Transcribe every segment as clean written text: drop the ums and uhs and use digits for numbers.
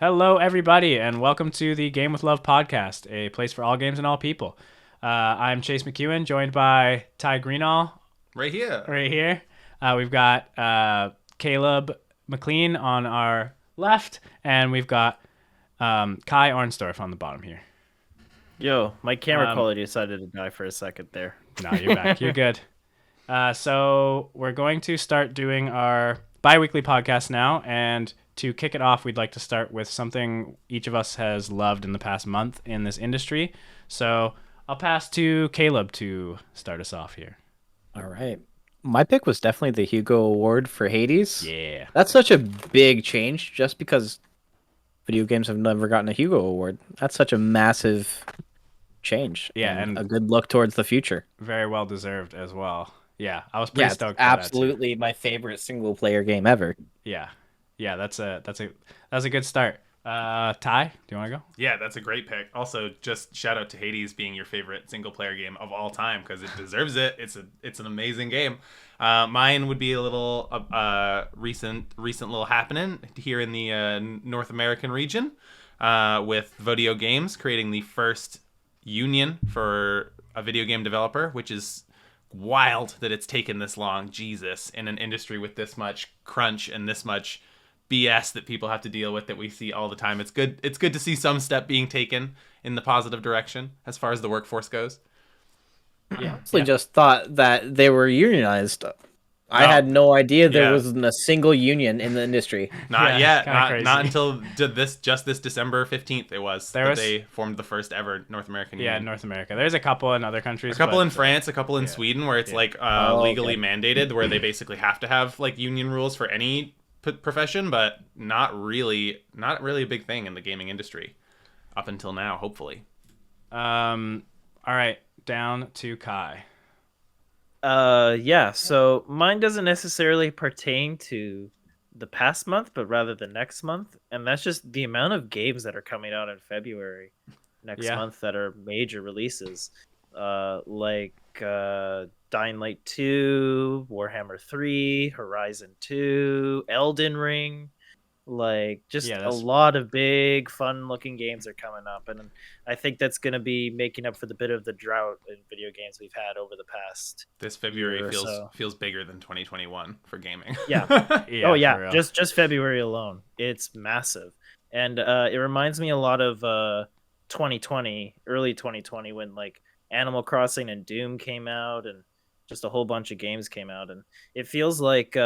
Hello, everybody, and welcome to the Game with Love podcast, a place for all games and all people. I'm Chase McEwen, joined by Ty Greenall Right here. right here. We've got Caleb McLean on our left, and we've got Kai Ornstorff on the bottom here. Yo, my camera Um, quality decided to die for a second there. No, you're back. You're good. So we're going to start doing our bi-weekly podcast now, and to kick it off, we'd like to start with something each of us has loved in the past month in this industry. So I'll pass to Caleb to start us off here. All right. My pick was definitely the Hugo Award for Hades. Yeah. That's such a big change just because video games have never gotten a Hugo Award. That's such a massive change. Yeah, and and a good look towards the future. very well deserved as well. Yeah, I was pretty Yeah, stoked it's for that too. absolutely my favorite single player game ever. Yeah. Yeah, that's a good start. Ty, do you want to go? Yeah, that's a great pick. Also, just shout out to Hades being your favorite single player game of all time because it deserves it. It's an amazing game. Mine would be a little recent little happening here in the North American region with Video Games creating the first union for a video game developer, which is wild that it's taken this long. Jesus, in an industry with this much crunch and this much BS that people have to deal with that we see all the time. It's good to see some step being taken in the positive direction as far as the workforce goes. Yeah, I honestly just thought that they were unionized. I No. had no idea there Yeah. wasn't a single union in the industry. Not Yeah, yet. kinda Not, crazy. not until this December 15th it was There that was- they formed the first ever North American Yeah, union. North America. There's a couple in other countries. A couple but, in France, a couple in Sweden, where it's like legally mandated, where they basically have to have like union rules for any profession, but not really a big thing in the gaming industry up until now. Hopefully, All right, down to Kai. Yeah, so mine doesn't necessarily pertain to the past month, but rather the next month. And that's just the amount of games that are coming out in February next Yeah. month that are major releases. Dying Light 2, Warhammer 3, Horizon 2, Elden Ring. Just Yeah, a that's- lot of big, fun-looking games are coming up, and I think that's going to be making up for the bit of the drought in video games we've had over the past. this February Year or feels so. feels bigger than 2021 for gaming. Yeah. Yeah, Oh for yeah, real. just February alone, it's massive, and it reminds me a lot of 2020, early 2020, when like Animal Crossing and Doom came out, and just a whole bunch of games came out, and it feels like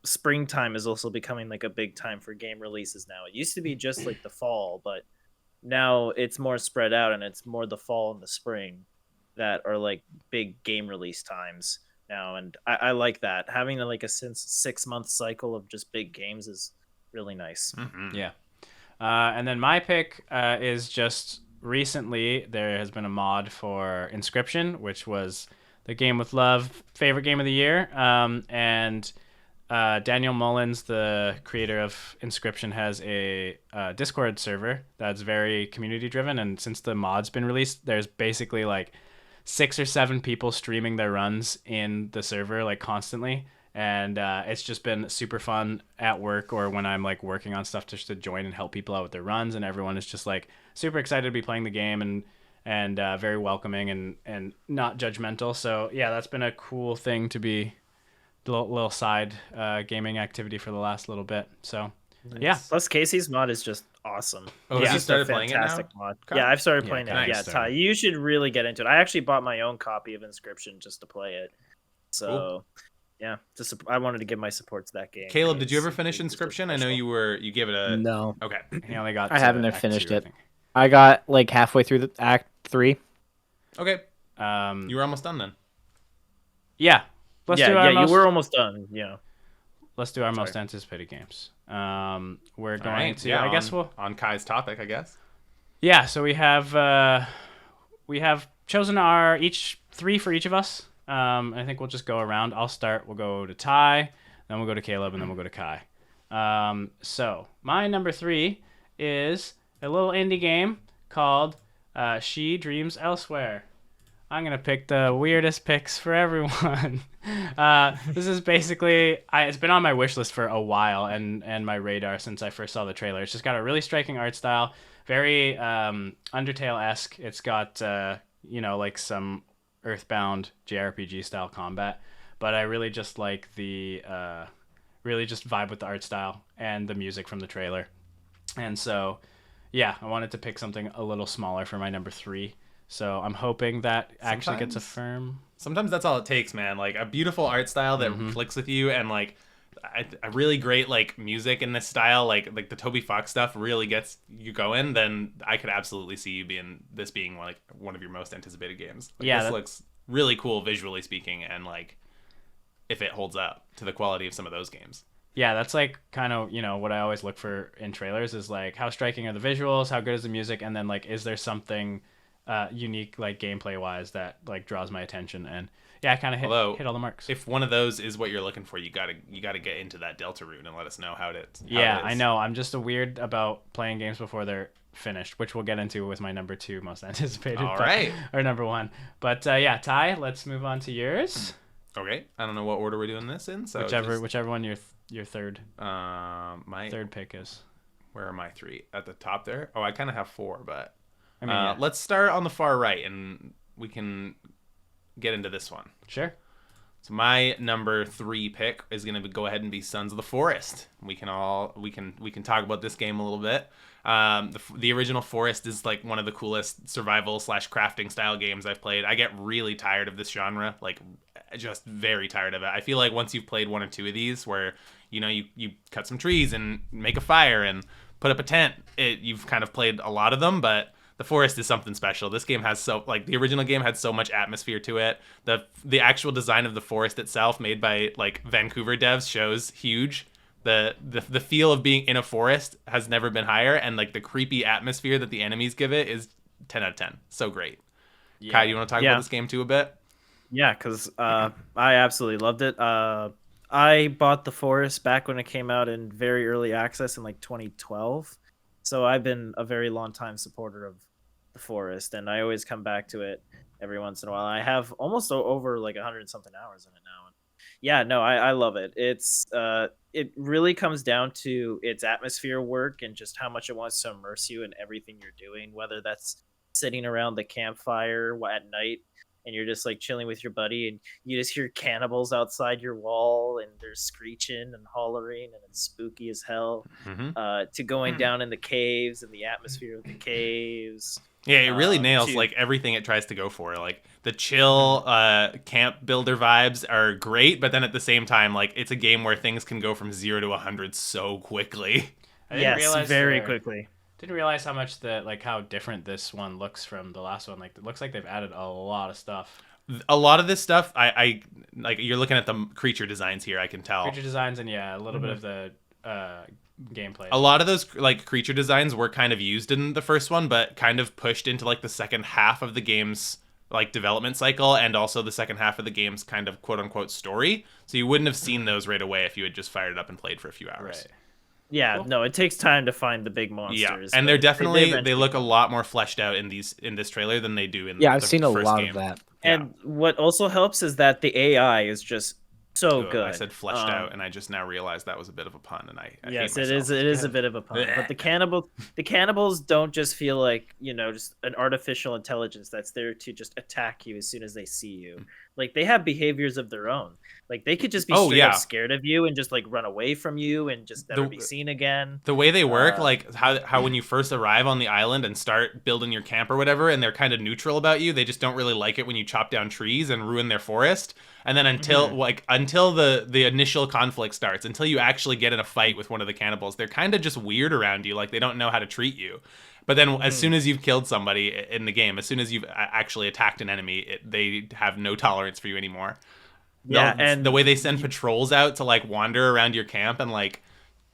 springtime is also becoming like a big time for game releases now. It used to be just like the fall, but now it's more spread out, and it's more the fall and the spring that are like big game release times now, and I like that. Having like a 6 month cycle of just big games is really nice. Mhm. Yeah. And then my pick is just recently there has been a mod for Inscription, which was the Game with Love favorite game of the year. And Daniel Mullins, the creator of Inscription, has a Discord server that's very community driven. And since the mod's been released, there's basically like 6 or 7 people streaming their runs in the server like constantly. And it's just been super fun at work or when I'm like working on stuff just to join and help people out with their runs, and everyone is just like super excited to be playing the game and very welcoming and not judgmental. So yeah, that's been a cool thing to be a little side gaming activity for the last little bit. So yeah, Plus Casey's mod is just awesome. Oh, It's have you just started a playing it now? fantastic mod. Kyle? Yeah, I've started Yeah, playing it. nice. Yeah, Ty, you should really get into it. I actually bought my own copy of Inscription just to play it. So Cool. yeah, I wanted to give my see to that game. Caleb, did you ever It's finish just Inscription? I know special. you gave it a No, okay. he only got I to haven't Act finished 2, I it. think. I got like halfway through the Act 3. Okay, Um, you were almost done then. yeah, let's do our you most, were almost done. Yeah. let's do our most Sorry. anticipated games. We're All going right, to. yeah, I guess on, we'll. on Kai's topic, I guess. Yeah, so we have chosen our each 3 for each of us. I think we'll just go around. I'll start. We'll go to Ty, then we'll go to Caleb, and then we'll go to Kai. So my number 3 is a little indie game called She Dreams Elsewhere. I'm gonna pick the weirdest picks for everyone. This is basically it's been on my wish list for a while and my radar since I first saw the trailer. It's just got a really striking art style, very Undertale-esque. It's got like some Earthbound JRPG style combat, but I really just like the really just vibe with the art style and the music from the trailer. And so, yeah, I wanted to pick something a little smaller for my number 3. So I'm hoping that actually gets a firm. Sometimes that's all it takes, man. Like a beautiful art style that clicks with you, and like a really great like music in this style, like the Toby Fox stuff really gets you going. Then I could absolutely see you being like one of your most anticipated games. Like, yeah, this looks really cool visually speaking, and like if it holds up to the quality of some of those games. Yeah, that's like kind of, what I always look for in trailers is like how striking are the visuals, how good is the music, and then like is there something unique like gameplay wise that like draws my attention. And yeah, I kind of hit all the marks. If one of those is what you're looking for, you gotta get into that Deltarune and let us know how it is. Yeah, I know. I'm just a weird about playing games before they're finished, which we'll get into with my number 2 most anticipated. All right. Or number 1. But yeah, Ty, let's move on to yours. Okay. I don't know what order we're doing this in. So whichever one your third my third pick is. Where are my 3? At the top there? Oh, I kind of have 4, but I mean, yeah. Let's start on the far right, and we can get into this one. Sure. So my number 3 pick is going to go ahead and be Sons of the Forest. We can talk about this game a little bit. The original Forest is like one of the coolest survival / crafting style games I've played. I get really tired of this genre, like just very tired of it. I feel like once you've played 1 or 2 of these, where you cut some trees and make a fire and put up a tent, you've kind of played a lot of them, but the Forest is something special. This game has the original game had so much atmosphere to it. The actual design of the forest itself, made by like Vancouver devs, shows huge. The feel of being in a forest has never been higher, and like the creepy atmosphere that the enemies give it is 10 out of 10. So great. Yeah. Kai, do you want to talk about this game too a bit? Yeah, because I absolutely loved it. I bought the Forest back when it came out in very early access in like 2012. So I've been a very long time supporter of the Forest, and I always come back to it every once in a while. I have almost over like 100 something hours in it now. And yeah, no, I love it. It really comes down to its atmosphere work and just how much it wants to immerse you in everything you're doing, whether that's sitting around the campfire at night and you're just like chilling with your buddy and you just hear cannibals outside your wall and they're screeching and hollering and it's spooky as hell, to going down in the caves and the atmosphere of the caves. Yeah, it really nails like everything it tries to go for. Like the chill camp builder vibes are great, but then at the same time, like it's a game where things can go from 0 to 100 so quickly. Yes, very quickly. Didn't realize how much how different this one looks from the last one. Like it looks like they've added a lot of stuff. A lot of this stuff, I like. You're looking at the creature designs here. I can tell creature designs and a little bit of the gameplay. A lot of those like creature designs were kind of used in the first one, but kind of pushed into like the second half of the game's like development cycle, and also the second half of the game's kind of quote unquote story. So you wouldn't have seen those right away if you had just fired it up and played for a few hours. Right. Yeah, cool. No, it takes time to find the big monsters. Yeah, and they're definitely they look a lot more fleshed out in this trailer than they do in I've seen a lot game. Of that. And what also helps is that the AI is just so good. I said fleshed out, and I just now realized that was a bit of a pun, and I yes, hate it is a bit of a pun. But the cannibals don't just feel like just an artificial intelligence that's there to just attack you as soon as they see you. Like they have behaviors of their own. Like they could just be straight up scared of you and just like run away from you and just never be seen again. The way they work, like how when you first arrive on the island and start building your camp or whatever, and they're kind of neutral about you, they just don't really like it when you chop down trees and ruin their forest. And then until the initial conflict starts, until you actually get in a fight with one of the cannibals, they're kind of just weird around you. Like they don't know how to treat you. But then as soon as you've killed somebody in the game, as soon as you've actually attacked an enemy, they have no tolerance for you anymore. Yeah, and the way they send patrols out to like wander around your camp and like,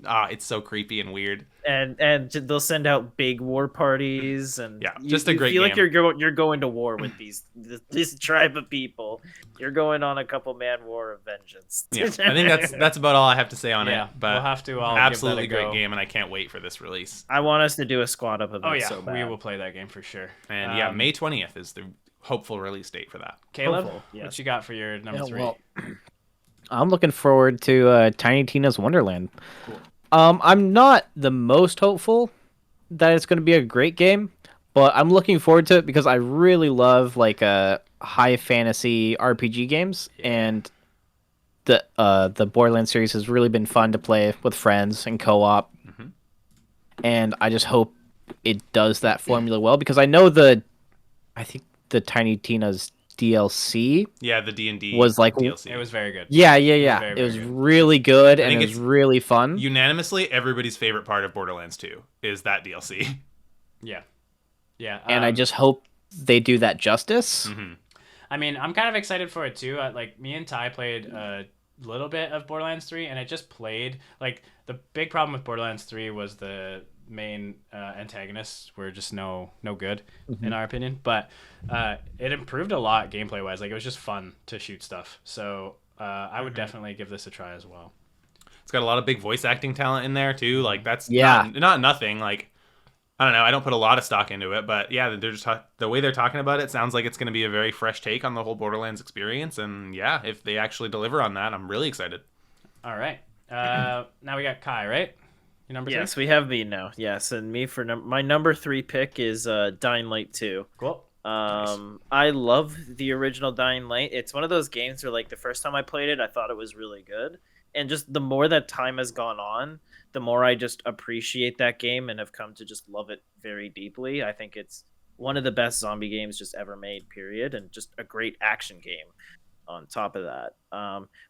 it's so creepy and weird. And they'll send out big war parties and just a great feel game. Like you're going to war with this tribe of people. You're going on a couple man war of vengeance. Yeah, I think that's about all I have to say on it. But we'll have to all absolutely give that a great game, and I can't wait for this release. I want us to do a squad up of it. Oh yeah, so bad. we will play that game for sure. And May 20th is the hopeful release date for that. Caleb, Hopeful, yes. what you got for your number Yeah, 3? well, I'm looking forward to Tiny Tina's Wonderland. Cool. I'm not the most hopeful that it's going to be a great game, but I'm looking forward to it because I really love like high fantasy RPG games, and the Borderlands series has really been fun to play with friends and co-op. Mhm. And I just hope it does that formula well because I think the Tiny Tina's DLC Yeah, the D&D was like DLC. It was very good. yeah. very, It was very good. really good and think it was it's really fun. Unanimously, everybody's favorite part of Borderlands 2 is that DLC. Yeah. Yeah. And I just hope they do that justice. Mhm. I mean, I'm kind of excited for it too. Like me and Ty played a little bit of Borderlands 3, and it just played like the big problem with Borderlands 3 was the main antagonists were just no good in our opinion. But it improved a lot gameplay wise. Like it was just fun to shoot stuff. So I would definitely give this a try as well. It's got a lot of big voice acting talent in there too. Like that's Yeah. not nothing. Like I don't know. I don't put a lot of stock into it, but yeah, they're just the way they're talking about it sounds like it's going to be a very fresh take on the whole Borderlands experience. And yeah, if they actually deliver on that, I'm really excited. All right. Now we got Kai, right? Your number 3? Yes, we have me now. Yes, and me for my number 3 pick is Dying Light 2. Cool. I love the original Dying Light. It's one of those games where like the first time I played it, I thought it was really good, and just the more that time has gone on, the more I just appreciate that game and have come to just love it very deeply. I think it's one of the best zombie games just ever made, period, and just a great action game on top of that.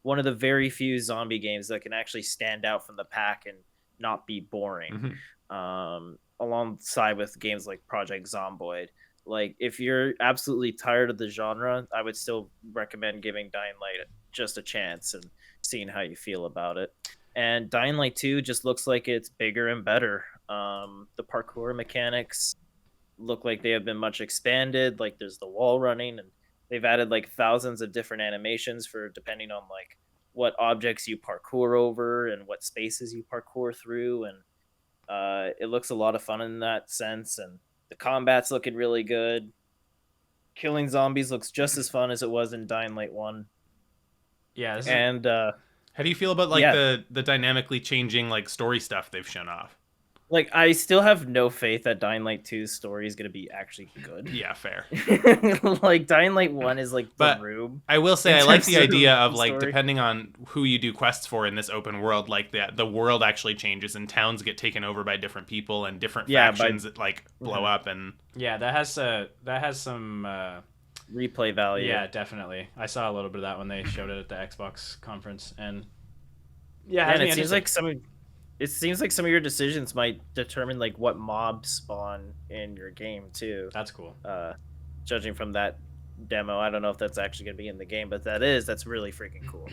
One of the very few zombie games that can actually stand out from the pack and not be boring. Alongside with games like Project Zomboid. Like, if you're absolutely tired of the genre, I would still recommend giving Dying Light just a chance and seeing how you feel about it. And Dying Light 2 just looks like it's bigger and better. The parkour mechanics look like they have been much expanded. Like, there's the wall running, and they've added like thousands of different animations for depending on like what objects you parkour over and what spaces you parkour through. And it looks a lot of fun in that sense. And the combat's looking really good. Killing zombies looks just as fun as it was in Dying Light 1. Yeah. This is, How do you feel about like Yeah. the dynamically changing like story stuff they've shown off? Like, I still have no faith that Dying Light 2's story is going to be actually good. Yeah, fair. Like, Dying Light 1 is like the But room. I will say In I like terms the of idea of like story. depending on who you do quests for in this open world, like the world actually changes and towns get taken over by different people and different Yeah, by- factions that like blow up and yeah, that has some Replay value. yeah, definitely. I saw a little bit of that when they showed it at the Xbox conference, and yeah, And it seems like some of your decisions might determine like what mobs spawn in your game too. that's cool. Judging from that demo, I don't know if that's actually going to be in the game, but that's really freaking cool.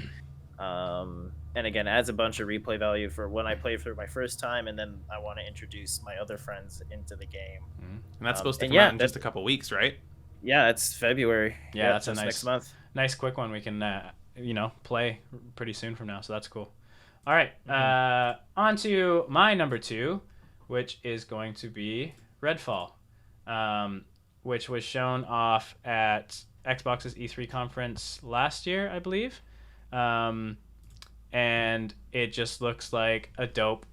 And again, adds a bunch of replay value for when I play through my first time, and then I want to introduce my other friends into the game. and that's supposed to and come yeah, out in just a couple weeks, right? Yeah, it's February. Yeah, that's a just nice- next month. Nice quick one we can play pretty soon from now, so that's cool. All right, on to my number 2, which is going to be Redfall, which was shown off at Xbox's E3 conference last year, I believe. And it just looks like a dope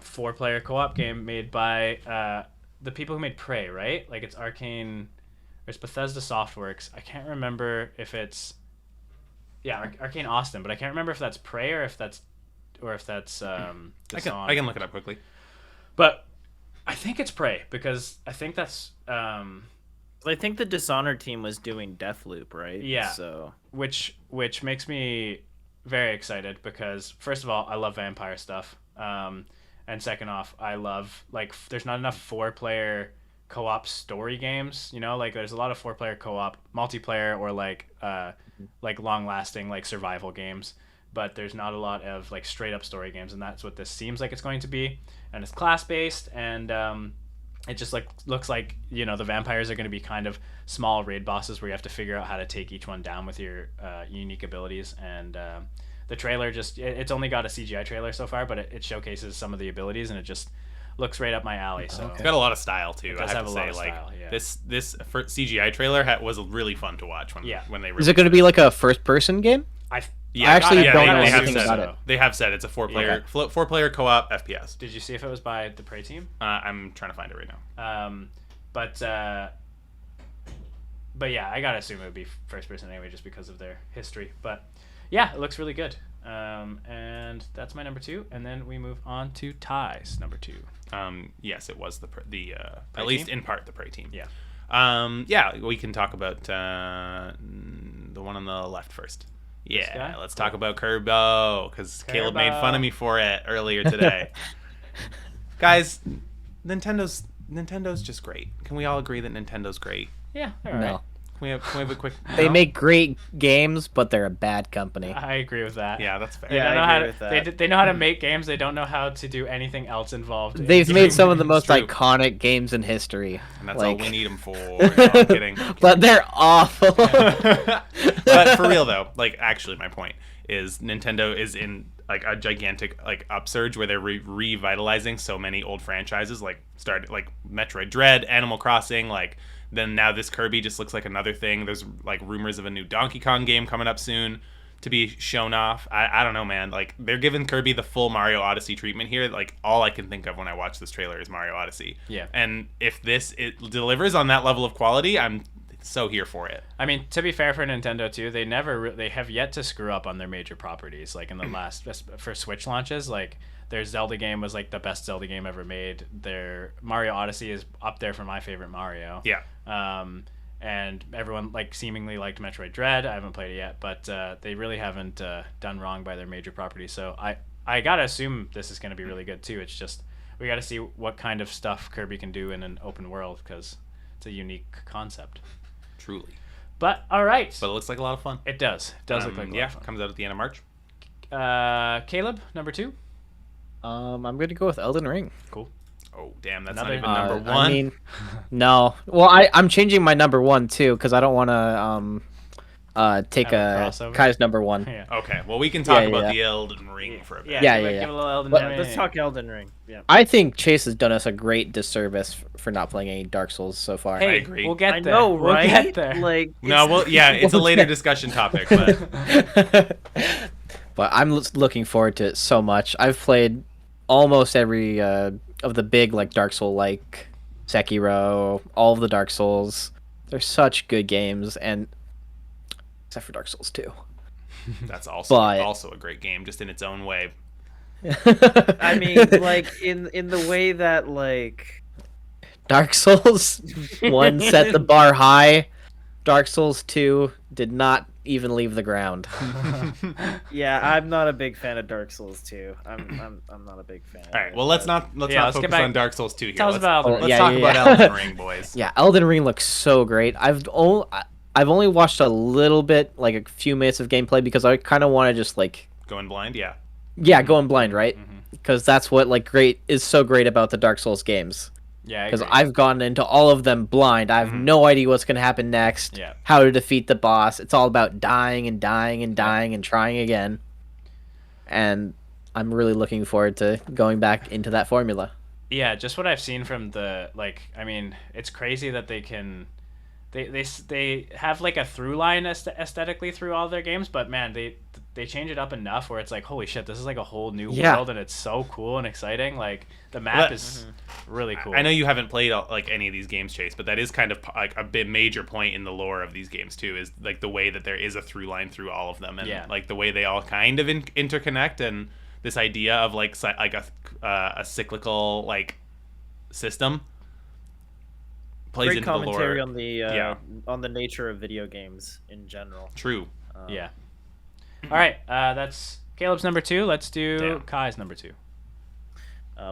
4-player co-op game made by the people who made Prey, right? Like, it's Arcane, it's Bethesda Softworks. I can't remember if it's Arcane Austin, but I can't remember if that's Prey or if that's I Dishonored. can look it up quickly. But I think it's Prey because I think that's I think the Dishonored team was doing Deathloop, right? Yeah. So which makes me very excited because first of all, I love vampire stuff. And second off, I love like there's not enough 4-player co-op story games, like there's a lot of 4-player co-op multiplayer or like long-lasting like survival games, but there's not a lot of like straight up story games, and that's what this seems like it's going to be. And it's class-based, and it just like looks like the vampires are going to be kind of small raid bosses where you have to figure out how to take each one down with your unique abilities. And the trailer it's only got a CGI trailer so far, but it showcases some of the abilities, and it just looks right up my alley. So It's got a lot of style too. It I does have have to a say, lot of like style, yeah. this CGI trailer was really fun to watch when Yeah. when they Is released it going to be like a first-person game? Yeah, I actually yeah, don't they, know they have anything said about it. They have said it's a four-player co-op FPS. Did you see if it was by the Prey team? I'm trying to find it right now. But yeah, I gotta assume it would be first person anyway, just because of their history. But yeah, it looks really good. And that's my number 2. And then we move on to Ty's number 2. Yes, it was the Prey at least team? in part the Prey team. Yeah. Yeah, we can talk about the one on the left first. Yeah, guy? let's talk about Kerbo, because Caleb made Kerbo. fun of me for it earlier today. Guys, Nintendo's just great. Can we all agree that Nintendo's great? Yeah, all right. No. Can we have a quick? They no? make great games, but they're a bad company. I agree with that. Yeah, that's fair. They Yeah, don't know I how agree to. with that. They know how to make games. They don't know how to do anything else involved. in They've made gaming. some of the most true. iconic games in history. And that's like... all we need them for. No, I'm kidding. But they're awful. But for real though, like actually my point is Nintendo is in like a gigantic like upsurge where they're revitalizing so many old franchises, like started like Metroid Dread, Animal Crossing, like then now this Kirby just looks like another thing. There's like rumors of a new Donkey Kong game coming up soon to be shown off. I don't know, man. Like they're giving Kirby the full Mario Odyssey treatment here. Like all I can think of when I watch this trailer is Mario Odyssey. Yeah. And if it delivers on that level of quality, I'm so here for it. I mean, to be fair for Nintendo too, they have yet to screw up on their major properties. Like in the last for Switch launches, like their Zelda game was like the best Zelda game ever made. Their Mario Odyssey is up there for my favorite Mario. Yeah. And everyone like seemingly liked Metroid Dread. I haven't played it yet, but they really haven't done wrong by their major properties. So I gotta assume this is gonna be really good too. It's just we gotta see what kind of stuff Kirby can do in an open world because it's a unique concept. Truly. But all right, But it looks like a lot of fun. it does. It does look like a lot yeah, of fun. comes out at the end of March. Caleb, number 2. I'm going to go with Elden Ring. Cool. Oh damn, that's Another- not even number I one. mean, no. Well, I'm changing my number 1 too because I don't want to take Have a crossover? Kai's number 1. Yeah. Okay, well we can talk Yeah, about yeah. the Elden Ring for a bit. Yeah, give, yeah, give a little Elden But- Ring. Let's talk Elden Ring. Yeah. I think Chase has done us a great disservice for not playing any Dark Souls so far. Hey, agree. we'll get I there. know, We'll right? get there. Like, No, well, yeah, it's a later discussion topic, but But I'm looking forward to it so much. I've played almost every of the big like Dark Soul like Sekiro, all of the Dark Souls. They're such good games, and except for Dark Souls 2. that's also But- also a great game, just in its own way. I mean, like in the way that like Dark Souls 1 set the bar high. Dark Souls 2 did not even leave the ground. yeah, I'm not a big fan of Dark Souls 2. I'm not a big fan. All right, well let's not let's focus get back- on Dark Souls 2 here. Tell us let's about Elden Oh, Ring. let's yeah, talk yeah, about yeah. Elden Ring, boys. Yeah, Elden Ring looks so great. I've only watched a little bit, like a few minutes of gameplay because I kind of want to just like Going blind, yeah. go in blind, right? Because that's what like is so great about the Dark Souls games. Yeah, Because I've gone into all of them blind. I have no idea what's gonna happen next. Yeah. How to defeat the boss. It's all about dying and dying and dying and trying again. And I'm really looking forward to going back into that formula. Yeah, just what I've seen from the like. I mean, it's crazy that they can. They have like a through line aesthetically through all their games, but man, they change it up enough where it's like, holy shit, this is like a whole new Yeah. world, and it's so cool and exciting. Like the map Well, is really cool. I know you haven't played like any of these games, Chase, but that is kind of like a bit major point in the lore of these games too. Is like the way that there is a through line through all of them, and Yeah. like the way they all kind of interconnect, and this idea of like a cyclical like system plays great into the commentary lore. on the Yeah. on the nature of video games in general. True. Yeah. All right, that's Caleb's number 2. Let's do Damn. Kai's number 2.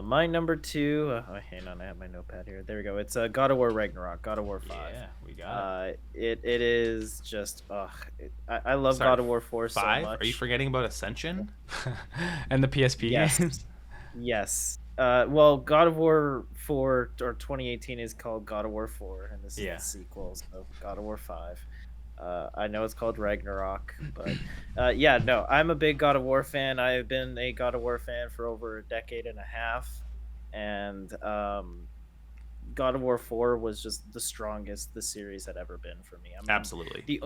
My number 2. Hang on, I have my notepad here. There we go. It's God of War Ragnarok. God of War 5. Yeah, we got It is just I love Sorry, God of War 4 so 5? much. Are you forgetting about Ascension? it. And the PSP Yes. games. Yes. Well, God of War 4 or 2018 is called God of War 4, and this is Yeah. the sequel, so God of War 5. I know it's called Ragnarok, but yeah, no, I'm a big God of War fan. I have been a God of War fan for over a decade and a half, and God of War 4 was just the strongest the series had ever been for me. I mean, Absolutely.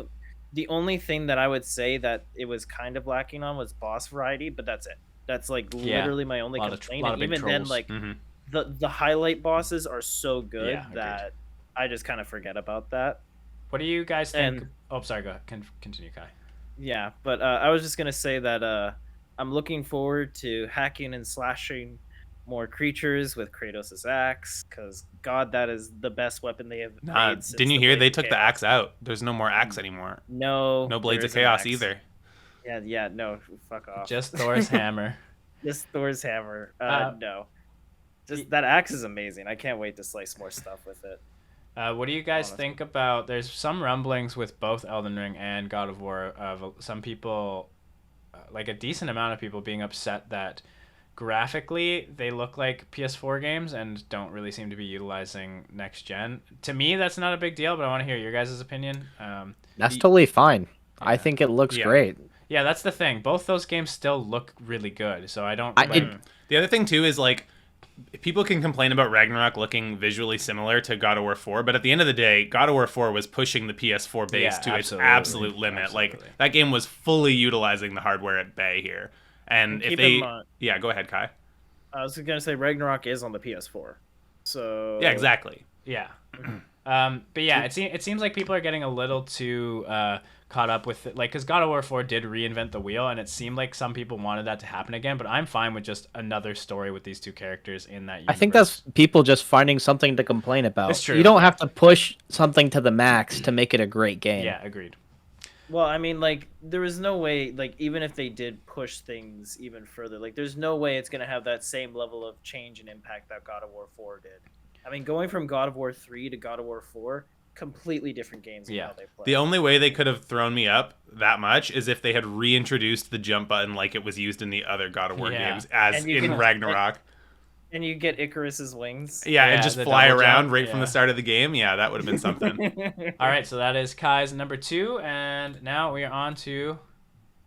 the only thing that I would say that it was kind of lacking on was boss variety, but that's it. That's like Yeah. literally my only Lot of complaint. lot And of big even then, trolls. like Hmm. the highlight bosses are so good Yeah, agreed. that I just kind of forget about that. What do you guys think? And Oh, sorry. Go ahead. Continue, Kai. yeah, but I was just gonna say that I'm looking forward to hacking and slashing more creatures with Kratos' axe, because God, that is the best weapon they have Nah, made since didn't you the hear Blade they of took the Chaos. axe out? There's no more axe anymore. No, No Blades there of is an Chaos axe. either. Yeah, no, fuck off. Just Thor's hammer. Just Thor's hammer. Uh, No, just that axe is amazing. I can't wait to slice more stuff with it. What do you guys Honestly. think about? There's some rumblings with both Elden Ring and God of War of some people, like a decent amount of people, being upset that graphically they look like PS4 games and don't really seem to be utilizing next gen. To me, that's not a big deal, but I want to hear your guys' opinion. That's totally fine. I Yeah. think it looks Yeah. great. Yeah, that's the thing. Both those games still look really good, so I don't. I- Like, it- The other thing too is like people can complain about Ragnarok looking visually similar to God of War 4, but at the end of the day, God of War 4 was pushing the PS4 base Yeah, to its absolutely. absolute limit. Like Absolutely. that game was fully utilizing the hardware at bay here. And And if keep they in mind- Yeah, go ahead, Kai. I was gonna say Ragnarok is on the PS4, so Yeah, exactly. yeah. But yeah, it seems like people are getting a little too caught up with it, like, because God of War 4 did reinvent the wheel, and it seemed like some people wanted that to happen again. But I'm fine with just another story with these two characters in that universe. I think that's people just finding something to complain about. It's true. You don't have to push something to the max to make it a great game. Yeah, agreed. Well, I mean, like, there is no way, like, even if they did push things even further, like, there's no way it's going to have that same level of change and impact that God of War 4 did. I mean, going from God of War 3 to God of War 4, completely different games in Yeah. how they play. The only way they could have thrown me up that much is if they had reintroduced the jump button like it was used in the other God of War Yeah. games as And you in can- Ragnarok. And you get Icarus's wings. Yeah, Yeah, and just the fly double around jump, right from yeah. the start of the game. Yeah, that would have been something. All right, so that is Kai's number 2, and now we are on to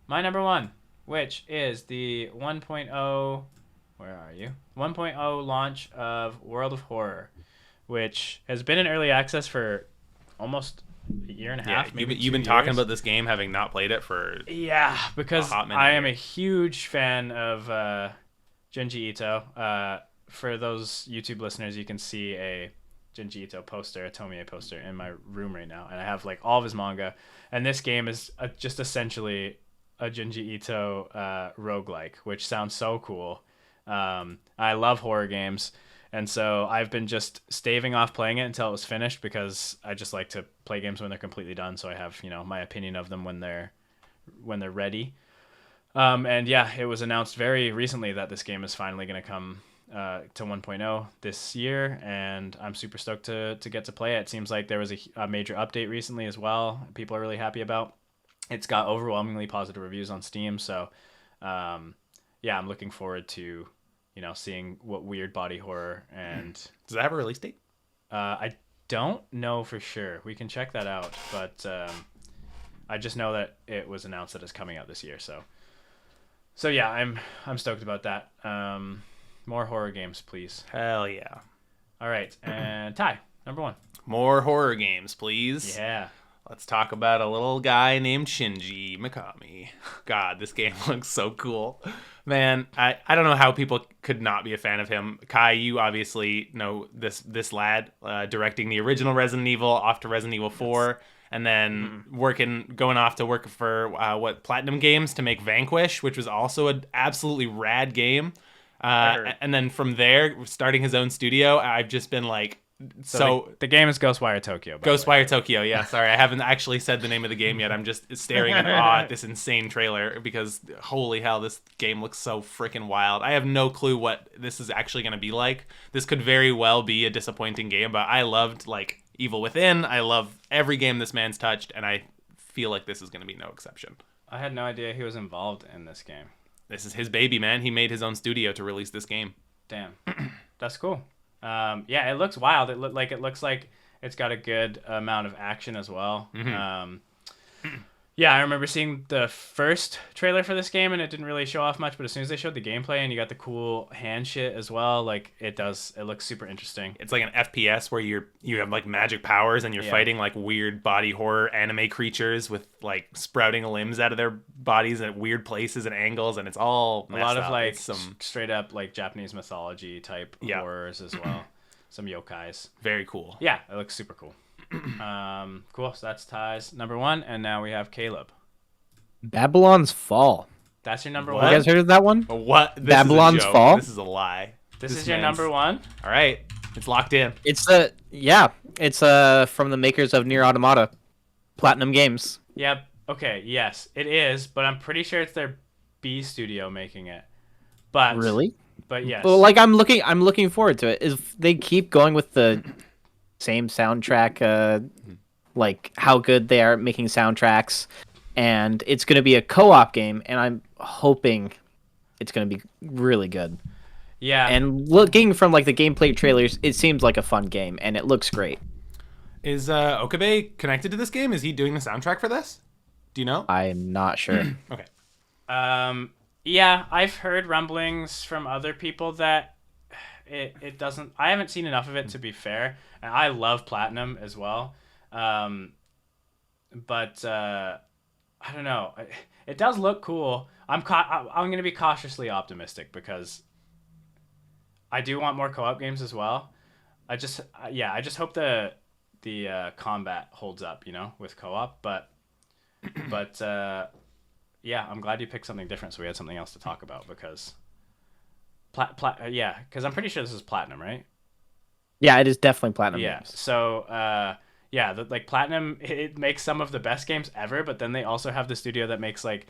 my number 1, which is the 1.0. Where are you? 1.0 launch of World of Horror, which has been in early access for almost a year and a Yeah, half. Maybe you've been 2 talking years. about this game having not played it for Yeah, because hot minute I am here. a huge fan of Junji Ito. For those YouTube listeners, you can see a Junji Ito poster, a Tomie poster in my room right now, and I have like all of his manga. And this game is just essentially a Junji Ito roguelike, which sounds so cool. I love horror games, and so I've been just staving off playing it until it was finished because I just like to play games when they're completely done, so I have, you know, my opinion of them when they're ready. And yeah, it was announced very recently that this game is finally going to come to 1.0 this year, and I'm super stoked to get to play it. It seems like there was a major update recently as well. People are really happy about. It's got overwhelmingly positive reviews on Steam, so yeah, I'm looking forward to, you know, seeing what weird body horror and Does that have a release date? I don't know for sure. We can check that out, but I just know that it was announced that it's coming out this year. So yeah, I'm stoked about that. More horror games, please. Hell yeah. All right, and Ty, number 1. More horror games, please. Yeah. Let's talk about a little guy named Shinji Mikami. God, this game looks so cool. Man, I don't know how people could not be a fan of him. Kai, you obviously know this lad directing the original Resident Evil off to Resident Evil 4, and then going off to work for Platinum Games to make Vanquish, which was also an absolutely rad game. heard. And then from there, starting his own studio, I've just been like, so the game is Ghostwire Tokyo. by the way. Ghostwire Tokyo, yeah. Sorry, I haven't actually said the name of the game yet. I'm just staring in awe at this insane trailer because holy hell, this game looks so freaking wild. I have no clue what this is actually going to be like. This could very well be a disappointing game, but I loved like Evil Within. I love every game this man's touched, and I feel like this is going to be no exception. I had no idea he was involved in this game. This is his baby, man. He made his own studio to release this game. Damn, that's cool. Yeah, it looks wild. It looks like it's got a good amount of action as well. Yeah, I remember seeing the first trailer for this game and it didn't really show off much, but as soon as they showed the gameplay and you got the cool hand shit as well, like it looks super interesting. It's like an FPS where you have like magic powers and you're Yeah. fighting like weird body horror anime creatures with like sprouting limbs out of their bodies at weird places and angles, and it's all A lot of up. like It's some straight up like Japanese mythology type Yeah. horrors as well. Some yokais. very cool. Yeah, it looks super cool. Cool. So that's Ty's number one, and now we have Caleb. Babylon's Fall. That's your number What? You one. guys heard of that one? What? This Babylon's is a joke. Fall? This is a lie. This is your man's- number one. All right, it's locked in. It's it's from the makers of Nier Automata, Platinum Games. Yep. Okay. Yes, it is, but I'm pretty sure it's their B studio making it. But Really? But yes. Well, like I'm looking forward to it. If they keep going with the same soundtrack, like how good they are at making soundtracks, and it's going to be a co-op game, and I'm hoping it's going to be really good. Yeah. And looking from like the gameplay trailers, it seems like a fun game, and it looks great. Is Okabe connected to this game? Is he doing the soundtrack for this? Do you know? I'm not sure. Okay. Yeah, I've heard rumblings from other people that it doesn't. I haven't seen enough of it to be fair, and I love Platinum as well. But I don't know. It does look cool. I'm going to be cautiously optimistic because I do want more co-op games as well. I just hope the combat holds up, with co-op. But yeah, I'm glad you picked something different so we had something else to talk about because because I'm pretty sure this is Platinum, right? Yeah, it is definitely Platinum Yeah. Games. So like Platinum, it makes some of the best games ever, but then they also have the studio that makes like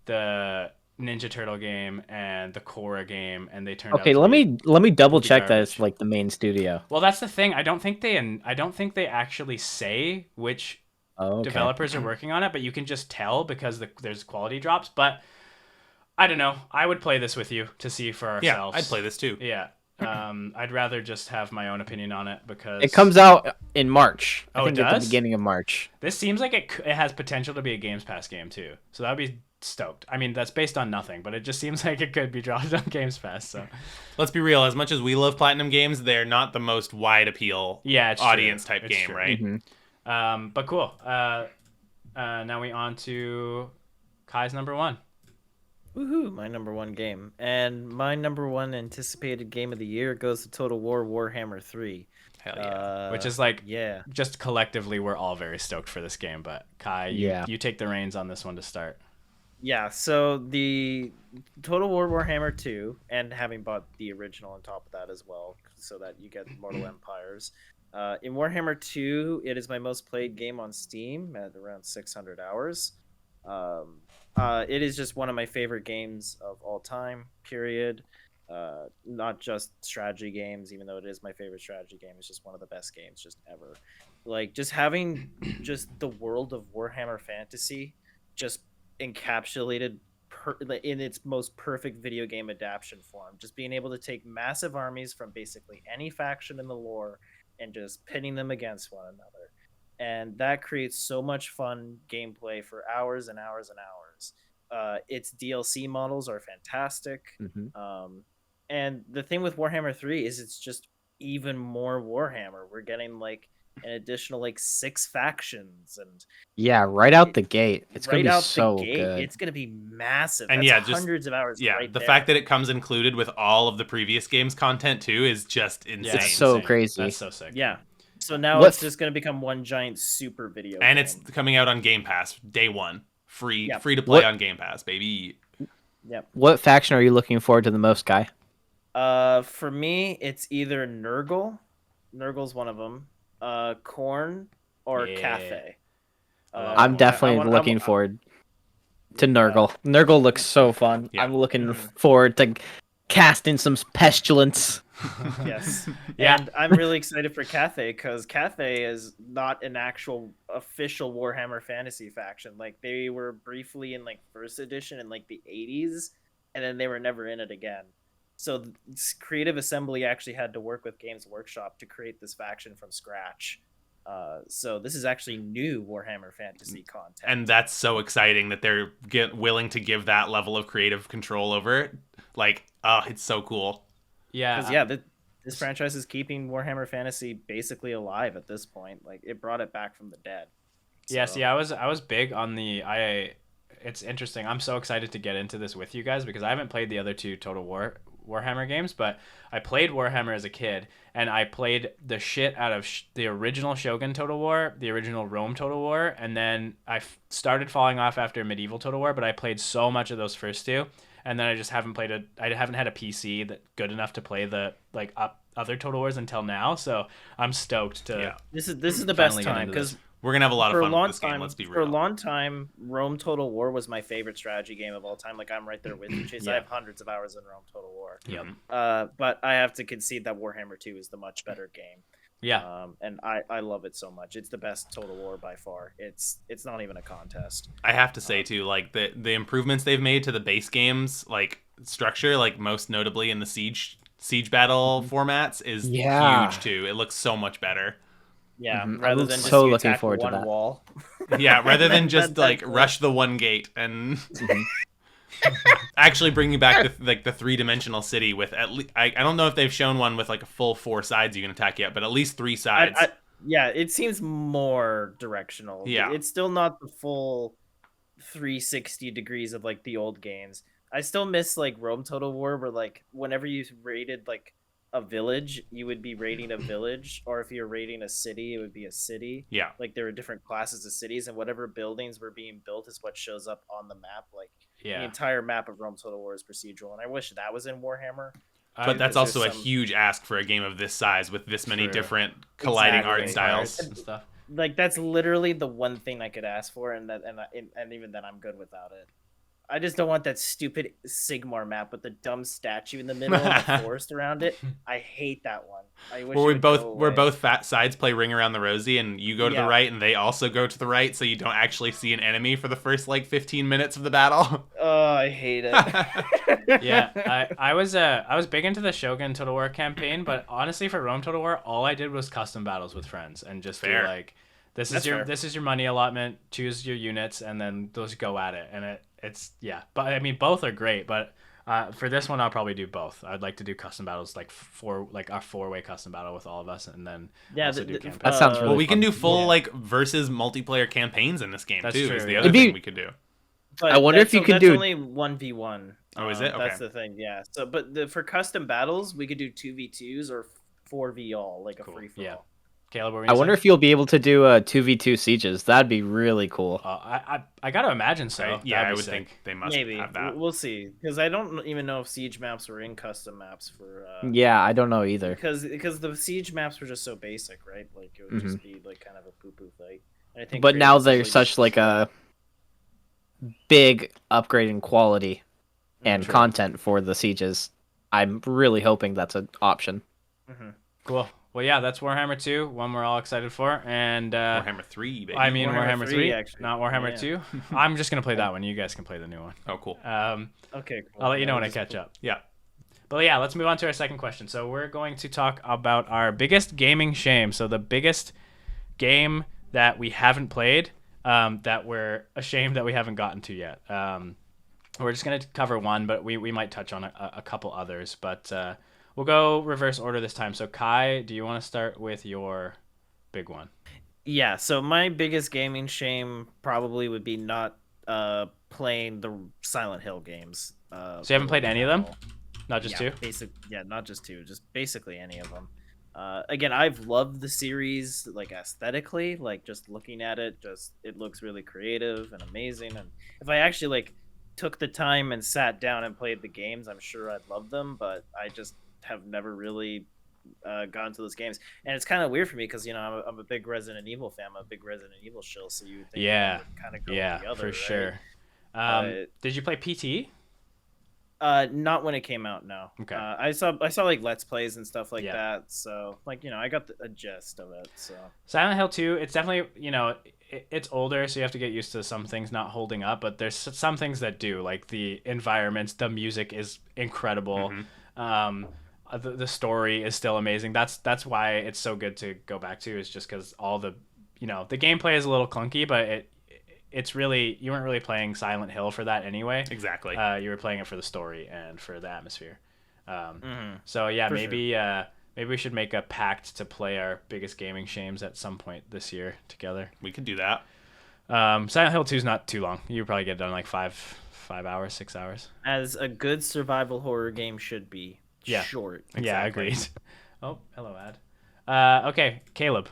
the Ninja Turtle game and the Korra game, and they turned out Okay, to let be- me double check that garbage. it's like the main studio. Well, that's the thing. I don't think they actually say which Oh, okay. developers are working on it, but you can just tell because there's quality drops. But I don't know. I would play this with you to see for Yeah, ourselves. I'd play this too. Yeah. I'd rather just have my own opinion on it because It comes out in March. Oh, I think it at the does? beginning of March. This seems like it has potential to be a Games Pass game too. So that would be stoked. I mean, that's based on nothing, but it just seems like it could be dropped on Games Pass. So Let's be real. As much as we love Platinum games, they're not the most wide appeal yeah, it's audience true. type It's game, true. right? Mhm. But cool. Now we on to Kai's number one. Woohoo! My number one game, and my number one anticipated game of the year goes to Total War Warhammer 3. Hell yeah. Which is like yeah. just collectively we're all very stoked for this game, but Kai, you take the reins on this one to start. Yeah, so the Total War Warhammer 2, and having bought the original on top of that as well, so that you get Mortal Empires. In Warhammer 2, it is my most played game on Steam at around 600 hours. It is just one of my favorite games of all time, period. Not just strategy games, even though it is my favorite strategy game. It's just one of the best games just ever. Like, just having just the world of Warhammer Fantasy just encapsulated in its most perfect video game adaptation form. Just being able to take massive armies from basically any faction in the lore and just pitting them against one another. And that creates so much fun gameplay for hours and hours and hours. Its DLC models are fantastic. And the thing with Warhammer 3 is it's just even more Warhammer. We're getting like an additional like 6 factions, and Yeah, right out the gate. It's right gonna be out so the gate, good. it's gonna be massive. And That's yeah, just- hundreds of hours. Yeah, right the there. fact that it comes included with all of the previous games content too is just insane. It's so crazy. That's so sick. yeah. So now What it's just gonna become one giant super video. And game. it's coming out on Game Pass day one, free Yep. free to play What- on Game Pass, baby. What faction are you looking forward to the most, Guy? For me, it's either Nurgle. Nurgle's one of them. Corn or Yeah. Cafe. I'm definitely looking forward to Nurgle. Nurgle looks so fun. Yeah. I'm looking forward to casting some pestilence. Yes. Yeah. And I'm really excited for Cathay because Cathay is not an actual official Warhammer Fantasy faction. Like, they were briefly in like first edition in like the 80s, and then they were never in it again. So Creative Assembly actually had to work with Games Workshop to create this faction from scratch. So this is actually new Warhammer Fantasy content. And that's so exciting that they're willing to give that level of creative control over it. Like, oh, it's so cool. Yeah. Because this franchise is keeping Warhammer Fantasy basically alive at this point. Like it brought it back from the dead. Yeah, see, I was big on the it's interesting. I'm so excited to get into this with you guys because I haven't played the other two Warhammer games, but I played Warhammer as a kid and I played the shit out of the original Shogun Total War, the original Rome Total War, and then started falling off after Medieval Total War, but I played so much of those first two, and then I just haven't I haven't had a PC that good enough to play the other Total Wars until now, so I'm stoked to This is the best finally get time into because this. We're gonna have a lot of fun with this game. time, Let's be for a real. long time, Rome Total War was my favorite strategy game of all time. Like I'm right there with you, Chase. I Yeah. have hundreds of hours in Rome Total War. Yep. But I have to concede that Warhammer 2 is the much better game. Yeah. And I love it so much. It's the best Total War by far. It's not even a contest. I have to say too, like the improvements they've made to the base game's like structure, like most notably in the siege battle formats, is Yeah. huge too. It looks so much better. Yeah, Mhm. rather I'm than just so you looking attack forward to one that. wall. Yeah, rather than just like That's rush the one gate and Mhm. actually bring you back to like the 3-dimensional city with at least I don't know if they've shown one with like a full 4 sides you can attack yet, but at least 3 sides. Yeah, it seems more directional. Yeah. It's still not the full 360 degrees of like the old games. I still miss like Rome Total War where like whenever you raided like a village, you would be raiding a village, or if you're raiding a city, it would be a city. Yeah. Like there were different classes of cities, and whatever buildings were being built is what shows up on the map. Like the Yeah. entire map of Rome Total War is procedural, and I wish that was in Warhammer. But that's because also a there's some- huge ask for a game of this size with this many True. different colliding Exactly. art styles. and stuff. Like that's literally the one thing I could ask for, and even then I'm good without it. I just don't want that stupid Sigmar map with the dumb statue in the middle and the forest around it. I hate that one. I wish Where it would go where away. both fat sides play Ring Around the Rosie, and you go to the Yeah. right, and they also go to the right, so you don't actually see an enemy for the first like 15 minutes of the battle. Oh, I hate it. Yeah, I was big into the Shogun Total War campaign, but honestly, for Rome Total War, all I did was custom battles with friends and just Fair. be like, That's this is your money allotment. Choose your units, and then those go at it. And it's yeah. But I mean, both are great. But for this one, I'll probably do both. I'd like to do custom battles, like a 4-way custom battle with all of us, and then Yeah, also do campaign. That sounds really Well, we can fun. do full Yeah. like versus multiplayer campaigns in this game That's too. true, Is the yeah. other It'd be- thing we could do. But I wonder if that's- you could that's do- only 1v1. Oh, is it? That's Okay. the thing. Yeah. So, but for custom battles, we could do 2v2s or 4v all, like a Cool. free for Yeah. all. Caleb, what were you I gonna wonder say? if you'll be able to do 2v2 sieges. That'd be really cool. I gotta imagine so. Right? Yeah, That'd I be would sick. think they must Maybe have that. we'll see, because I don't even know if siege maps were in custom maps for. Yeah, I don't know either. Because the siege maps were just so basic, right? Like it would just be like kind of a poo poo fight. And I think. But now creative they're simply such just- like a big upgrade in quality and True. content for the sieges. I'm really hoping that's an option. Mhm. Cool. Well, yeah, that's Warhammer 2, one we're all excited for, and Warhammer 3, baby. I mean Warhammer Warhammer 3, 3, actually. not Warhammer Yeah. 2. I'm just gonna play that one. You guys can play the new one. Oh, cool. Okay. Cool. I'll let you know Yeah, when I just- catch up. Yeah. But yeah, let's move on to our second question. So we're going to talk about our biggest gaming shame. So the biggest game that we haven't played, that we're ashamed that we haven't gotten to yet. We're just gonna cover one, but we might touch on a couple others. But we'll go reverse order this time. So Kai, do you want to start with your big one? Yeah, so my biggest gaming shame probably would be not playing the Silent Hill games. So you haven't played any of them? Not just two? Not just two, just basically any of them. Again, I've loved the series, like aesthetically, like just looking at it, just it looks really creative and amazing. And if I actually like took the time and sat down and played the games, I'm sure I'd love them. But I just have never really gotten to those games, and it's kind of weird for me because I'm a big Resident Evil fan. I'm a big Resident Evil shill, so you would think Yeah. kind of go Yeah, with the other, for right? sure. Did you play PT? Not when it came out, no. Okay. I saw like Let's Plays and stuff like Yeah. that, so like I got a gist of it. So Silent Hill 2, it's definitely, it's older, so you have to get used to some things not holding up, but there's some things that do, like the environments, the music is incredible. Mhm. the story is still amazing. That's why it's so good to go back to, is just because all the the gameplay is a little clunky, but it's really, you weren't really playing Silent Hill for that anyway. Exactly. You were playing it for the story and for the atmosphere. Mhm. So yeah, For maybe maybe we should make a pact to play our biggest gaming shames at some point this year together. We could do that. Silent Hill 2 is not too long. You probably get it done in like 5 hours, 6 hours. As a good survival horror game should be. Yeah. Short. Yeah, Exactly. agreed. Oh, hello, ad. Okay, Caleb.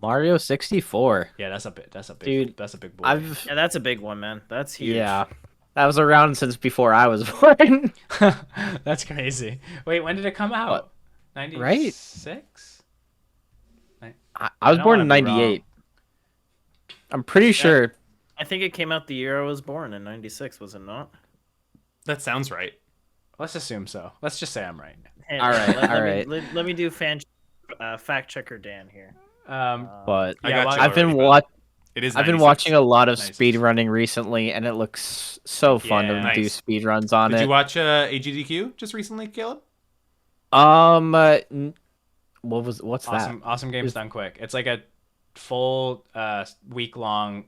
Mario 64. Yeah, that's a bit. That's a big. Dude, That's a big boy. Yeah, that's a big one, man. That's huge. Yeah, that was around since before I was born. That's crazy. Wait, when did it come out? What? 96? I was don't born wanna in be wrong. '98. I'm pretty sure. I think it came out the year I was born in '96, was it not? That sounds right. Let's assume so. Let's just say I'm right. Hey, All right, let all me- right. let me do fact checker Dan here. But I Yeah, got well, you I've been already, bud. watch. It is. I've been 96. watching a lot of 96. speedrunning recently, and it looks so fun Yeah. to do Nice. speedruns on Did it. you watch AGDQ just recently, Caleb? What's that? Awesome games done quick. It's like a full week long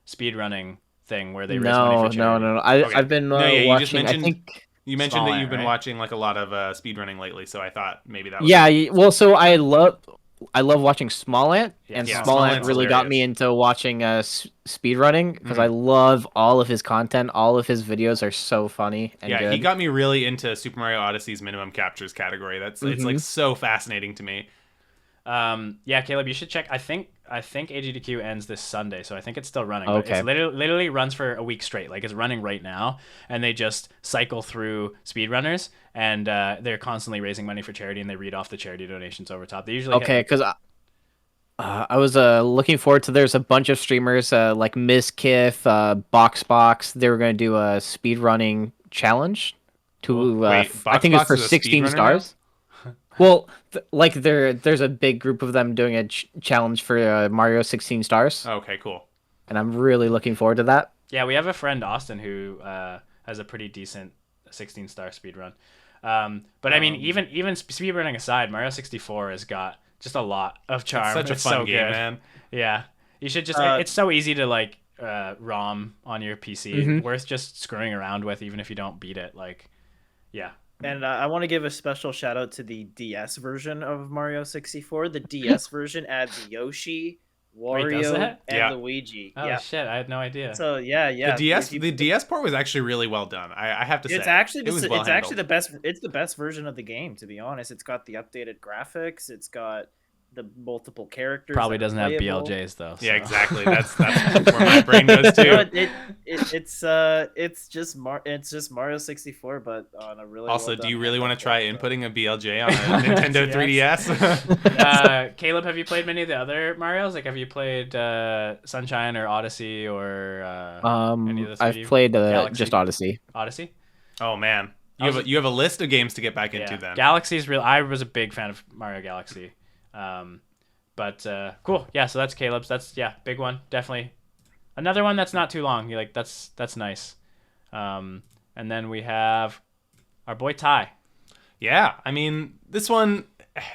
speed running thing where they raise money No, for no, charity. no. Okay. I've been No, yeah, you just watching. I mentioned- think. You mentioned Small that Ant, you've been right? watching like a lot of speedrunning lately, so I thought maybe that was Yeah, well, so I love watching Small Ant, and Yeah, Small Small Ant Ant's really got me hilarious. into watching speedrunning because I love all of his content. All of his videos are so funny and Yeah, good. he got me really into Super Mario Odyssey's minimum captures category. It's like so fascinating to me. Yeah, Caleb, you should check. I think AGDQ ends this Sunday, so I think it's still running. But Okay. it's literally runs for a week straight. Like, it's running right now, and they just cycle through speedrunners, and they're constantly raising money for charity, and they read off the charity donations over top. They usually hit, Okay, like, because I was looking forward to. There's a bunch of streamers like Miss Kiff, Box. They were going to do a speedrunning challenge to. Wait, I think it's Boxbox for is a 16 speedrunner stars. Well, there's a big group of them doing a challenge for Mario 16 stars, Okay, cool. and I'm really looking forward to that. Yeah, we have a friend, Austin, who has a pretty decent 16-star speedrun. But I mean, even speedrunning aside, Mario 64 has got just a lot of charm. Such a It's fun so game, good. man. Yeah, you should just. Uh, It's so easy to like ROM on your PC. Mhm. Worth just screwing around with, even if you don't beat it. Like, yeah. And I want to give a special shout out to the DS version of Mario 64. The DS version adds Yoshi, Wait, does Wario, that? and Yeah. Luigi. Oh Yeah. shit, I had no idea. So yeah. The DS port was actually really well done. I have to say. It's actually it was well it's actually handled. the best. It's the best version of the game, to be honest. It's got the updated graphics. It's got the multiple characters. Probably that are doesn't have playable. BLJs though. Yeah, so. exactly. That's where my brain goes No, too. it's just Mario 64, but on a really Also, well do done you really want to handheld try platform. inputting a BLJ on a Nintendo 3DS? Caleb, have you played many of the other Marios? Like, have you played Sunshine or Odyssey or any of the I've 3D played Galaxy? just Odyssey. Odyssey? Oh man, you have a list of games to get back into then. Galaxy's real. I was a big fan of Mario Galaxy. But cool. Yeah, so that's Caleb's. That's big one. Definitely. Another one that's not too long. You're like, that's nice. And then we have our boy Ty. Yeah, I mean, this one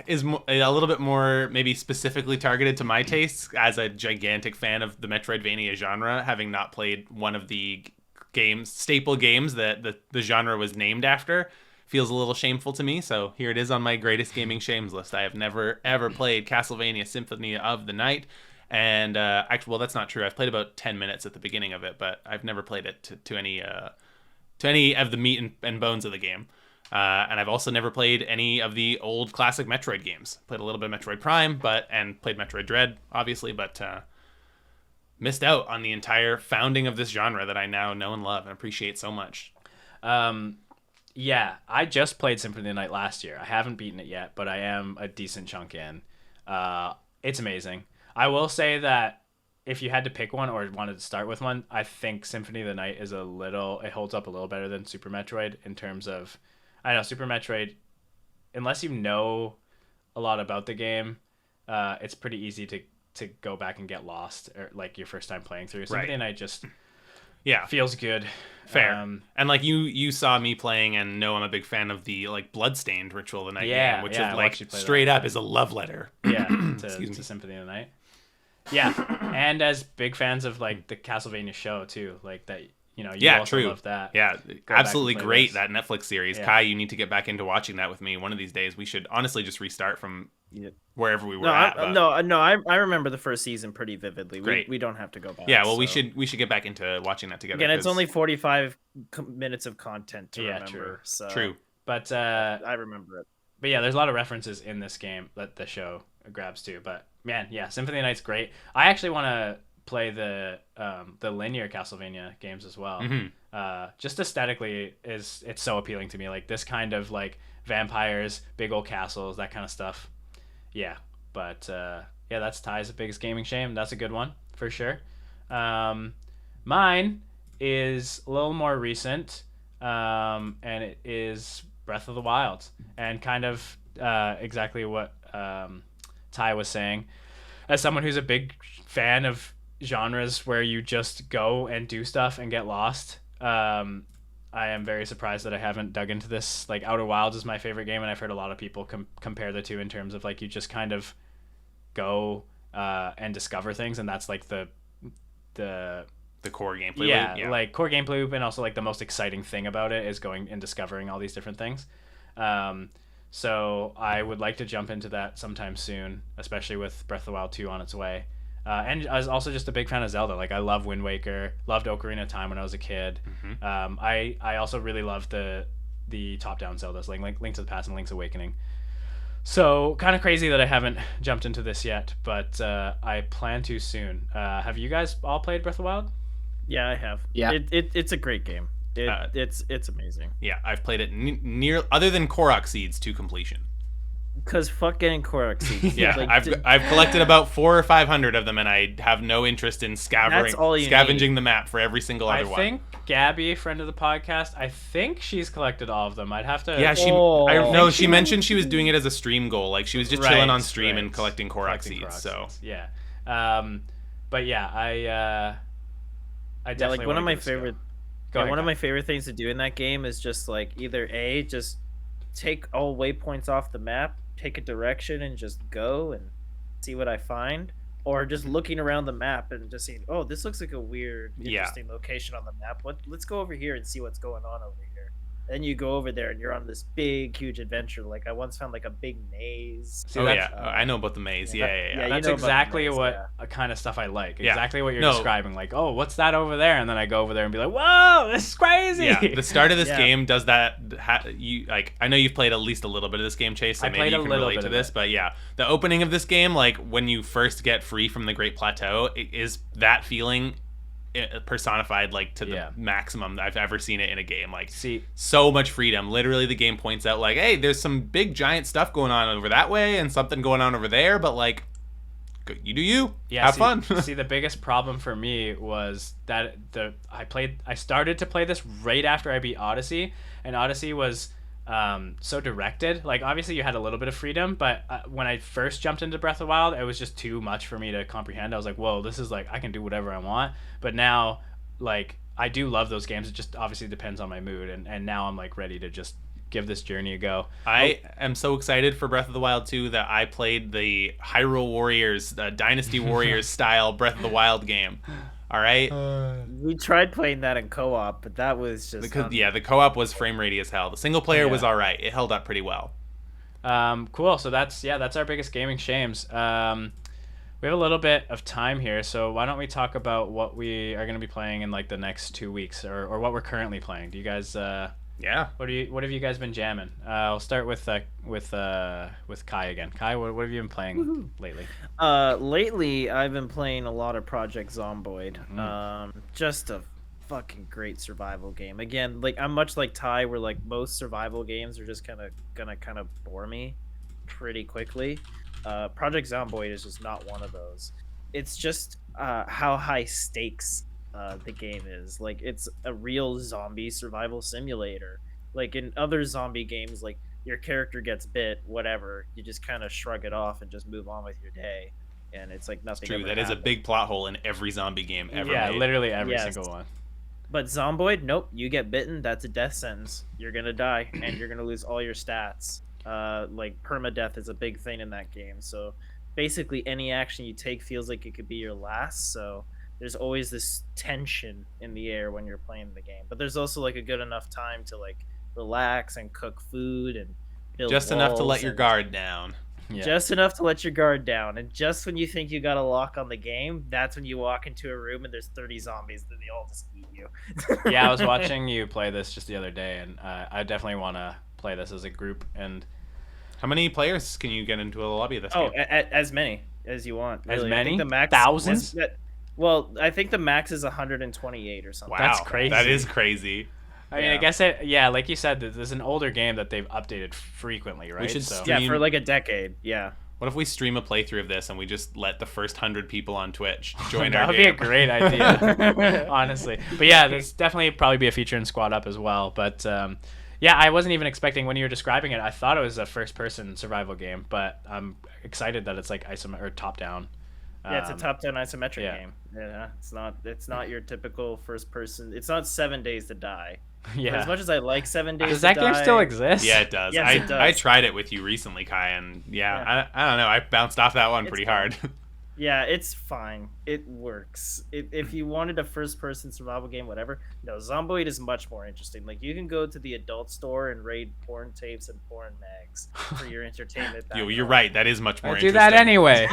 is a little bit more maybe specifically targeted to my tastes as a gigantic fan of the Metroidvania genre, having not played one of the staple games that the genre was named after. Feels a little shameful to me, so here it is on my greatest gaming shames list. I have never ever played Castlevania Symphony of the Night, and actually, well, that's not true. I've played about 10 minutes at the beginning of it, but I've never played it to any of the meat and bones of the game. And I've also never played any of the old classic Metroid games. Played a little bit of Metroid Prime, and played Metroid Dread, obviously, but missed out on the entire founding of this genre that I now know and love and appreciate so much. Yeah, I just played Symphony of the Night last year. I haven't beaten it yet, but I am a decent chunk in. It's amazing. I will say that if you had to pick one or wanted to start with one, I think Symphony of the Night is it holds up a little better than Super Metroid in terms of, I know Super Metroid, unless you know a lot about the game, it's pretty easy to go back and get lost, or like your first time playing through. Symphony of the Night just Yeah. feels good. Fair. Um, And like you saw me playing and know I'm a big fan of the like Bloodstained Ritual of the Night Yeah, game, which yeah, is I like watched you play straight that. up is a love letter. yeah, Excuse me. to Symphony of the Night. Yeah, and as big fans of like the Castlevania show too, like that, you Yeah, also true. love that. Yeah, back and absolutely play great this. that Netflix series. Yeah. Kai, you need to get back into watching that with me one of these days. We should honestly just restart from Yeah. wherever we were No, at. But I remember the first season pretty vividly. Great. We don't have to go back. yeah, well, we so. should get back into watching that together. Again, it's 'cause- only 45 minutes of content to Yeah, remember. true. So true. But I remember it. but yeah, there's a lot of references in this game that the show grabs too. But man, yeah, Symphony of the Night's great. I actually want to play the linear Castlevania games as well. Mhm. Just aesthetically, it's so appealing to me. Like this kind of like vampires, big old castles, that kind of stuff. Yeah, but yeah, that's Ty's biggest gaming shame. That's a good one for sure. Mine is a little more recent, and it is Breath of the Wild, and kind of exactly what Ty was saying. As someone who's a big fan of genres where you just go and do stuff and get lost, I am very surprised that I haven't dug into this. Like Outer Wilds is my favorite game, and I've heard a lot of people compare the two in terms of like you just kind of go and discover things, and that's like the core gameplay. yeah, loop, like core gameplay loop, and also like the most exciting thing about it is going and discovering all these different things. So I would like to jump into that sometime soon, especially with Breath of the Wild 2 on its way. And I was also just a big fan of Zelda. Like I love Wind Waker, loved Ocarina of Time when I was a kid. I also really love the top-down Zeldas, like Link to the Past and Link's Awakening. So kind of crazy that I haven't jumped into this yet, but I plan to soon. Have you guys all played Breath of the Wild? Yeah, I have. Yeah. It's a great game. It's amazing. Yeah, I've played it near other than Korok seeds to completion. Cause fuck getting Korok seeds. Yeah, Like, I've collected about 400 or 500 of them, and I have no interest in That's all you scavenging the map for every single other I one. think Gabby, friend of the podcast, I think she's collected all of them. I'd have to. Yeah, Oh. she mentioned she was doing it as a stream goal. Like she was just chilling on stream and collecting Korok Collecting seeds. Korok So seeds, yeah. But yeah, I definitely like one of wanna my give this a go. favorite. Go ahead, One of Kai. my favorite things to do in that game is just like either just take all waypoints off the map, take a direction, and just go and see what I find, or just looking around the map and just seeing, oh, this looks like a weird, Yeah. interesting location on the map. Let's go over here and see what's going on over here. Then you go over there and you're on this big, huge adventure. Like I once found like a big maze. See, oh that's- yeah, I know about the maze. yeah, Yeah. you That's know about the exactly maze, what kind of stuff I like. Yeah. Exactly what you're No. describing. Like, oh, what's that over there? And then I go over there and be like, whoa, this is crazy. Yeah, the start of this Yeah. game does that. You like? I know you've played at least a little bit of this game, Chase. So I maybe played you a can little relate bit to of this. it. But yeah, the opening of this game, like when you first get free from the Great Plateau, it is that feeling personified like to the Yeah. maximum I've ever seen it in a game. Like See, so much freedom. Literally, the game points out like, hey, there's some big giant stuff going on over that way and something going on over there, but like, you do you. yeah, Have see, fun. see, the biggest problem for me was that I started to play this right after I beat Odyssey, and Odyssey was so directed. Like obviously you had a little bit of freedom, but when I first jumped into Breath of the Wild, it was just too much for me to comprehend. I was like, whoa, this is like I can do whatever I want. But now, like I do love those games. It just obviously depends on my mood, and now I'm like ready to just give this journey a go. I am so excited for Breath of the Wild 2 that I played the Hyrule Warriors, Dynasty Warriors style Breath of the Wild game. All right? We tried playing that in co-op, but that was just Because yeah, the co-op was frame rate as hell. The single player was Yeah. all right. It held up pretty well. Cool. So that's our biggest gaming shames. We have a little bit of time here, so why don't we talk about what we are going to be playing in like the next 2 weeks, or what we're currently playing? Do you guys? Yeah. What have you guys been jamming? I'll start with Kai again. Kai, what have you been playing lately? Lately I've been playing a lot of Project Zomboid. Just a fucking great survival game. Again, like I'm much like Ty, where like most survival games are just gonna bore me pretty quickly. Project Zomboid is just not one of those. It's just how high stakes the game is. Like it's a real zombie survival simulator. Like in other zombie games, like your character gets bit, whatever, you just kind of shrug it off and just move on with your day, and it's like nothing. True. ever That is a happened. big plot hole in every zombie game ever Yeah, made. literally every Yes. single one. But Zomboid, nope. You get bitten, that's a death sentence. You're gonna die, and you're gonna lose all your stats. Like permadeath is a big thing in that game. So basically, any action you take feels like it could be your last. So there's always this tension in the air when you're playing the game. But there's also like a good enough time to like relax and cook food and build Just enough to walls let your and- guard down. Yeah. Just enough to let your guard down, and just when you think you got a lock on the game, that's when you walk into a room and there's 30 zombies that they all just eat you. Yeah, I was watching you play this just the other day, and I definitely want to play this as a group. And How many players can you get into a lobby of this Oh, game? as many as you want. As Really. I many? think the max Thousands? Well, I think the max is 128 or something. Wow, That's crazy. That is crazy. I mean, I guess like you said, this is an older game that they've updated frequently, right? should so Yeah, stream- for like a decade. Yeah. What if we stream a playthrough of this and we just let the first 100 people on Twitch join that our would be a game? great idea, honestly. But yeah, there's definitely probably be a feature in Squad Up as well. But yeah, I wasn't even expecting when you were describing it. I thought it was a first-person survival game, but I'm excited that it's like or top-down. Yeah, it's a top-down isometric yeah. game. Yeah, it's not your typical first person. It's not 7 Days to Die. Yeah. As much as I like 7 Days Does to that Die, game still exist? Yeah, it does. Yes, I, it does. I tried it with you recently, Kai, and I don't know. I bounced off that one It's pretty fun. hard. Yeah, it's fine. It works. If you wanted a first-person survival game, whatever, no, Zomboid is much more interesting. Like, you can go to the adult store and raid porn tapes and porn mags for your entertainment. back You're home. right. That is much more I do interesting. that anyway.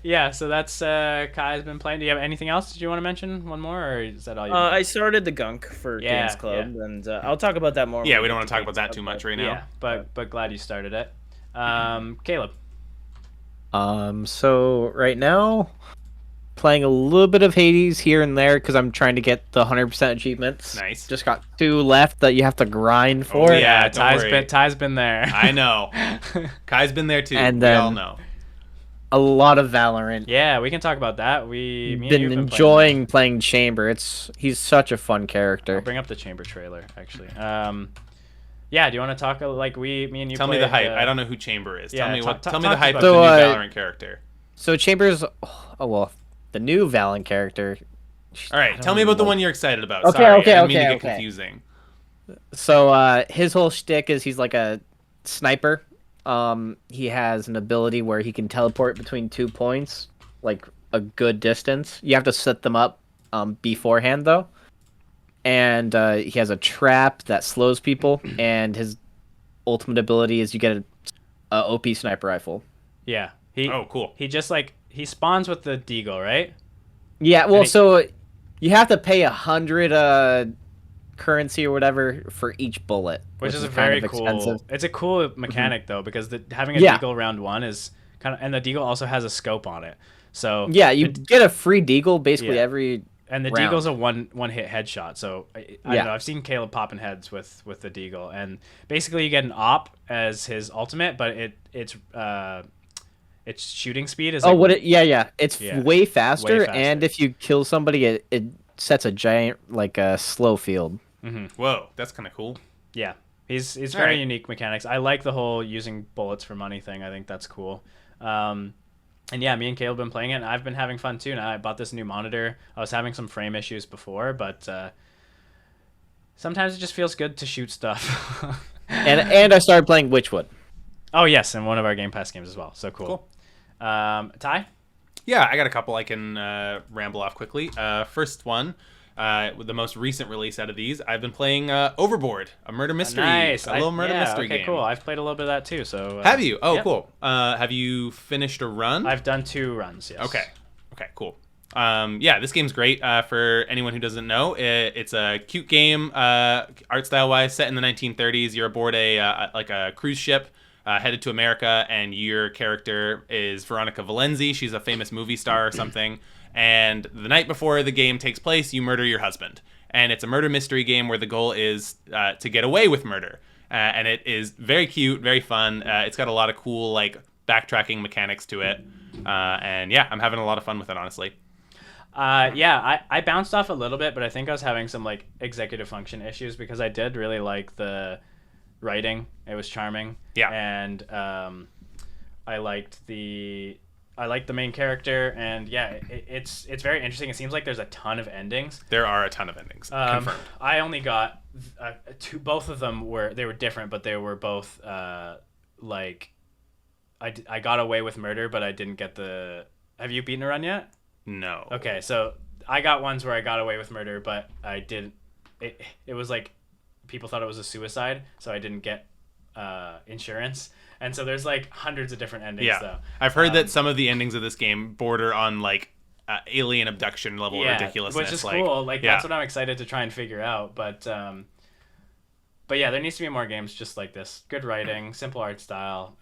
Yeah, so that's Kai's been playing. Do you have anything else? Did you want to mention one more, or is that all you? I started the Gunk for Yeah, Games Club, and I'll talk about that more. Yeah, when we don't get want to talk about Games that Club, too much but- right now. Yeah, but glad you started it. Caleb. So right now, playing a little bit of Hades here and there because I'm trying to get the 100% achievements. Nice. Just got 2 left that you have to grind for. Oh, yeah. don't worry. Ty's been there. I know. Kai's been there too. And we then- all know. A lot of Valorant. Yeah, we can talk about that. Me and Been you have enjoying playing Chamber. He's such a fun I'll character. bring up the Chamber trailer actually. Yeah, do you want to talk me and you? Tell me the played, hype. I don't know who Chamber is. yeah, tell me talk- tell me talk the hype of about the it. new So, Valorant character. So Chamber's, the new Valorant character. All right, tell me about the one you're excited about. Okay, Sorry, okay, I didn't mean to okay, get okay. confusing. So his whole shtick is he's like a sniper. He has an ability where he can teleport between 2 points, like a good distance. You have to set them up beforehand though. And he has a trap that slows people, and his ultimate ability is you get a OP sniper rifle. Yeah. Oh, cool. He just he spawns with the deagle, right? Yeah, well, And so you have to pay 100 currency or whatever for each bullet, Which is a kind very of cool. expensive. It's a cool mechanic though, because having a Yeah. deagle round 1 is and the deagle also has a scope on it. So Yeah, you get a free deagle basically Yeah. every. And the round. deagle's a one hit headshot. So I Yeah. don't know. I've seen Caleb popping heads with the deagle, and basically you get an op as his ultimate, but its shooting speed is Yeah. It's Yeah. way faster, Way faster. and if you kill somebody, it sets a giant slow field. Whoa, that's kind of cool. Yeah, he's All very right. unique mechanics. I like the whole using bullets for money thing. I think that's cool. And yeah, me and Caleb have been playing it, and I've been having fun too. Now I bought this new monitor. I was having some frame issues before, but sometimes it just feels good to shoot stuff. And I started playing Witchwood. Oh yes, and one of our Game Pass games as well. So cool. Cool. Ty? Yeah, I got a couple I can ramble off quickly. First one, with the most recent release out of these, I've been playing Overboard, a murder mystery, Nice. a little murder mystery okay, game. cool. I've played a little bit of that too. So Have you? Oh, yep. cool. Have you finished a run? I've done 2 runs. Yes. Okay, cool. Yeah, this game's great. For anyone who doesn't know, it's a cute game, art style wise, set in the 1930s. You're aboard a cruise ship headed to America, and your character is Veronica Valenzi. She's a famous movie star or something. And the night before the game takes place, you murder your husband. And it's a murder mystery game where the goal is to get away with murder. And it is very cute, very fun. It's got a lot of cool backtracking mechanics to it. And yeah, I'm having a lot of fun with it, honestly. Yeah, I bounced off a little bit, but I think I was having some executive function issues because I did really like the writing. It was charming. Yeah. And I liked the I like the main character, and yeah, it's very interesting. It seems like there's a ton of endings. There are a ton of endings. Confirmed. I only got two. Both of them were different, but they were both like I got away with murder, but I didn't get the. Have you beaten a run yet? No. Okay, so I got ones where I got away with murder, but I didn't. It was like people thought it was a suicide, so I didn't get insurance. And so there's like hundreds of different endings. Yeah, though. I've heard that some of the endings of this game border on like alien abduction level ridiculousness, which is like, cool. Like yeah. that's what I'm excited to try and figure out. But yeah, there needs to be more games just like this. Good writing, simple art style,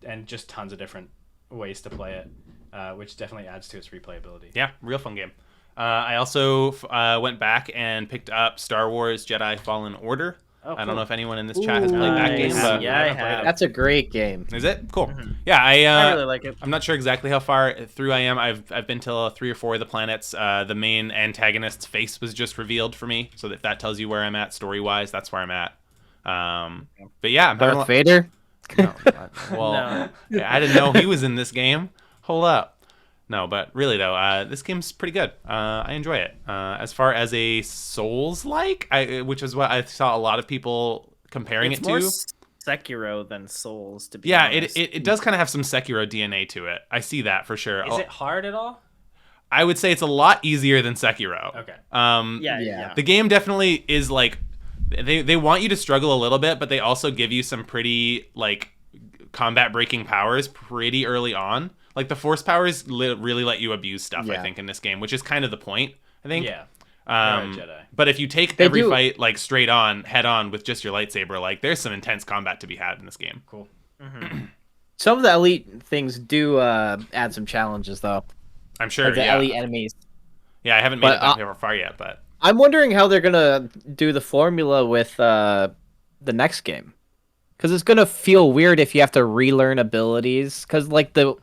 and just tons of different ways to play it, which definitely adds to its replayability. Yeah, real fun game. I also went back and picked up Star Wars Jedi Fallen Order. Oh, I don't cool. know if anyone in this chat has played that game, Nice. but Yeah, I haven't played have. it. That's a great game. is it cool? Yeah, I really like it. I'm not sure exactly how far through I am. I've been to 3 or 4 of the planets. The main antagonist's face was just revealed for me, so if that tells you where I'm at story wise, that's where I'm at. But yeah, I'm having Darth Vader. No, well, No. yeah, I didn't know he was in this game. Hold up. No, but really though, this game's pretty good. I enjoy it. As far as a Souls-like, which is what I saw a lot of people comparing It's it more to. Sekiro than Souls, to be Yeah, honest. it does kind of have some Sekiro DNA to it. I see that for sure. Is it hard at all? I would say it's a lot easier than Sekiro. Okay. Yeah. The game definitely is like they want you to struggle a little bit, but they also give you some pretty like combat breaking powers pretty early on. Like the force powers really let you abuse stuff, I Yeah. think, in this game, which is kind of the point, I think. Yeah. You're a Jedi. But if you take They every do- fight like straight on, head on with just your lightsaber, like there's some intense combat to be had in this game. Cool. Some of the elite things do add some challenges, though. I'm sure. Like the Yeah. elite enemies. Yeah, I haven't made But, it that far yet, but I'm wondering how they're gonna do the formula with the next game, because it's gonna feel weird if you have to relearn abilities. Because like the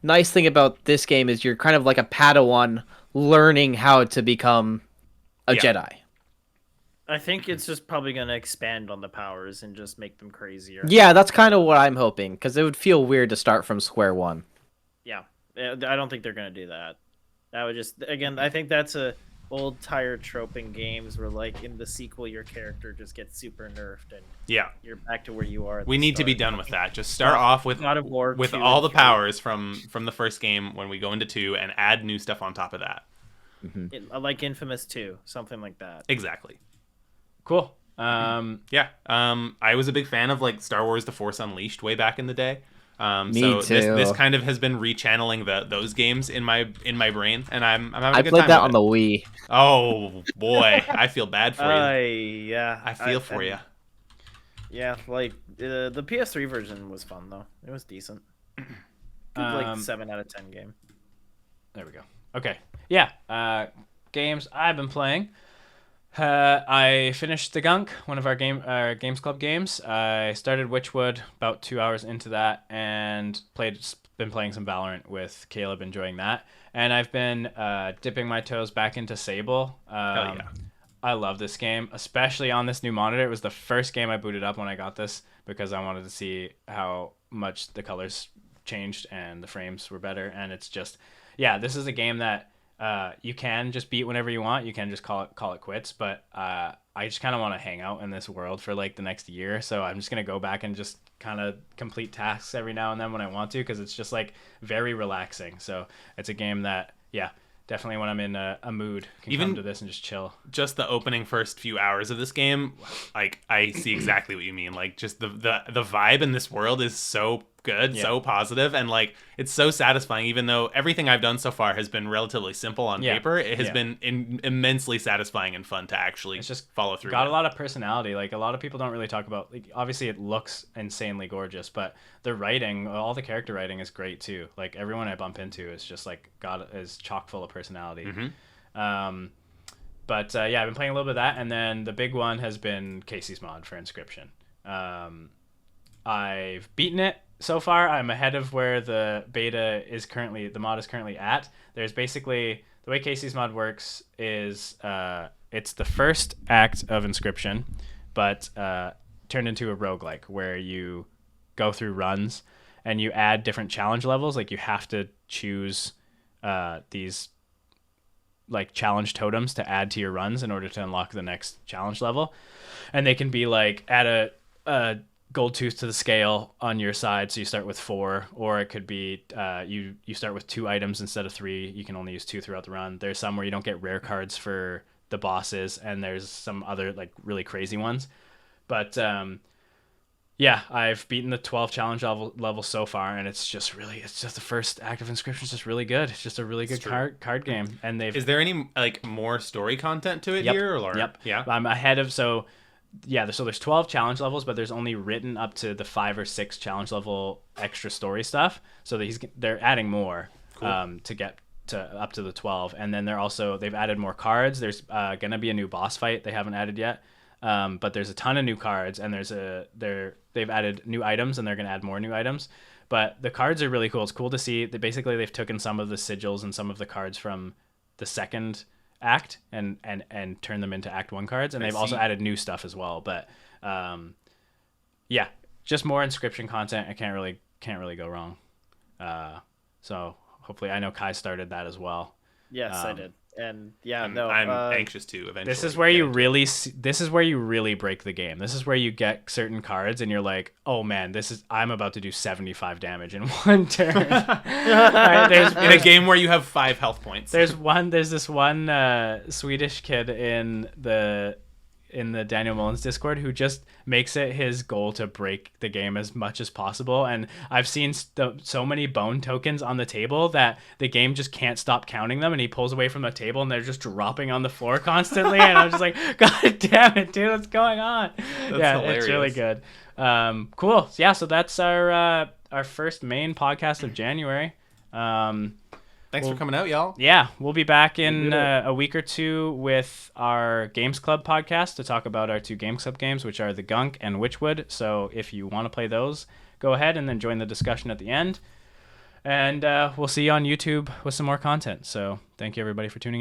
nice thing about this game is you're kind of like a Padawan learning how to become a Yeah. Jedi. I think it's just probably going to expand on the powers and just make them crazier. Yeah, that's kind of what I'm hoping, because it would feel weird to start from square one. Yeah. I don't think they're going to do that. That would just, again, I think that's a old tired trope in games where, like, in the sequel, your character just gets super nerfed and yeah. you're back to where you are. At We the need to be start. done with that. Just start off with God of War with 2 all and the 3. powers from the first game when we go into 2 and add new stuff on top of that. Like Infamous 2, something like that. Exactly. Cool. Yeah. I was a big fan of like Star Wars: The Force Unleashed way back in the day. Me So this too. kind of has been rechanneling those games in my brain, and I'm having a I good played time that with on the Wii. it. Oh boy, I feel bad for you. Yeah. I feel for you. Yeah, like the PS3 version was fun though. It was decent. Good, like 7 out of 10 game. There we go. Okay. Yeah. Games I've been playing. I finished The Gunk, one of our Games Club games. I started Witchwood about 2 hours into that and been playing some Valorant with Caleb, enjoying that. And I've been dipping my toes back into Sable. Hell yeah. I love this game, especially on this new monitor. It was the first game I booted up when I got this because I wanted to see how much the colors changed and the frames were better. And it's just, yeah, this is a game that you can just beat whenever you want. You can just call it quits. But I just kind of want to hang out in this world for like the next year. So I'm just gonna go back and just kind of complete tasks every now and then when I want to, because it's just like very relaxing. So it's a game that, yeah, definitely when I'm in a mood, can Even- come to this and just chill. Just the opening first few hours of this game, like I see exactly what you mean. Like just the vibe in this world is so good, Yeah. so positive, and like it's so satisfying. Even though everything I've done so far has been relatively simple on Yeah. paper, it has Yeah. been immensely satisfying and fun to actually It's just follow through. Got with. a lot of personality. Like a lot of people don't really talk about. Like obviously it looks insanely gorgeous, but the writing, all the character writing is great too. Like everyone I bump into is just like is chock full of personality. But yeah, I've been playing a little bit of that, and then the big one has been Casey's mod for Inscription. I've beaten it so far. I'm ahead of where the mod is currently at. There's basically the way Casey's mod works is it's the first act of Inscription, but turned into a roguelike where you go through runs, and you add different challenge levels. Like you have to choose these like challenge totems to add to your runs in order to unlock the next challenge level. And they can be like add a gold tooth to the scale on your side, so you start with 4, or it could be you start with 2 items instead of 3. You can only use 2 throughout the run. There's some where you don't get rare cards for the bosses, and there's some other like really crazy ones. But yeah, I've beaten the 12 challenge level so far, and it's just the first Act of Inscription is just really good. It's just a really good card game, and Is there any like more story content to it here? Or Yep. Yeah. I'm ahead of so there's 12 challenge levels, but there's only written up to the 5 or 6 challenge level extra story stuff. So they're adding more to get to up to the 12, and then they've added more cards. There's gonna be a new boss fight they haven't added yet. But there's a ton of new cards, and they've added new items, and they're going to add more new items. But the cards are really cool. It's cool to see that basically they've taken some of the sigils and some of the cards from the second act and turned them into Act 1 cards, and they've also added new stuff as well. But yeah, just more Inscription content. I can't really go wrong. So hopefully, I know Kai started that as well. Yes, I did. And yeah, I'm anxious to eventually. This is where you really break the game. This is where you get certain cards and you're like, oh man, I'm about to do 75 damage in one turn. Right, in a game where you have 5 health points. There's this one Swedish kid in the Daniel Mullins Discord who just makes it his goal to break the game as much as possible. And I've seen so many bone tokens on the table that the game just can't stop counting them, and he pulls away from the table and they're just dropping on the floor constantly. And I'm just like, God damn it, dude, what's going on? That's hilarious. It's really good. Cool. Yeah, so that's our first main podcast of January. Thanks for coming out, y'all. Yeah, we'll be back in a week or 2 with our Games Club podcast to talk about our 2 Games Club games, which are The Gunk and Witchwood. So if you want to play those, go ahead and then join the discussion at the end. And we'll see you on YouTube with some more content. So thank you, everybody, for tuning in.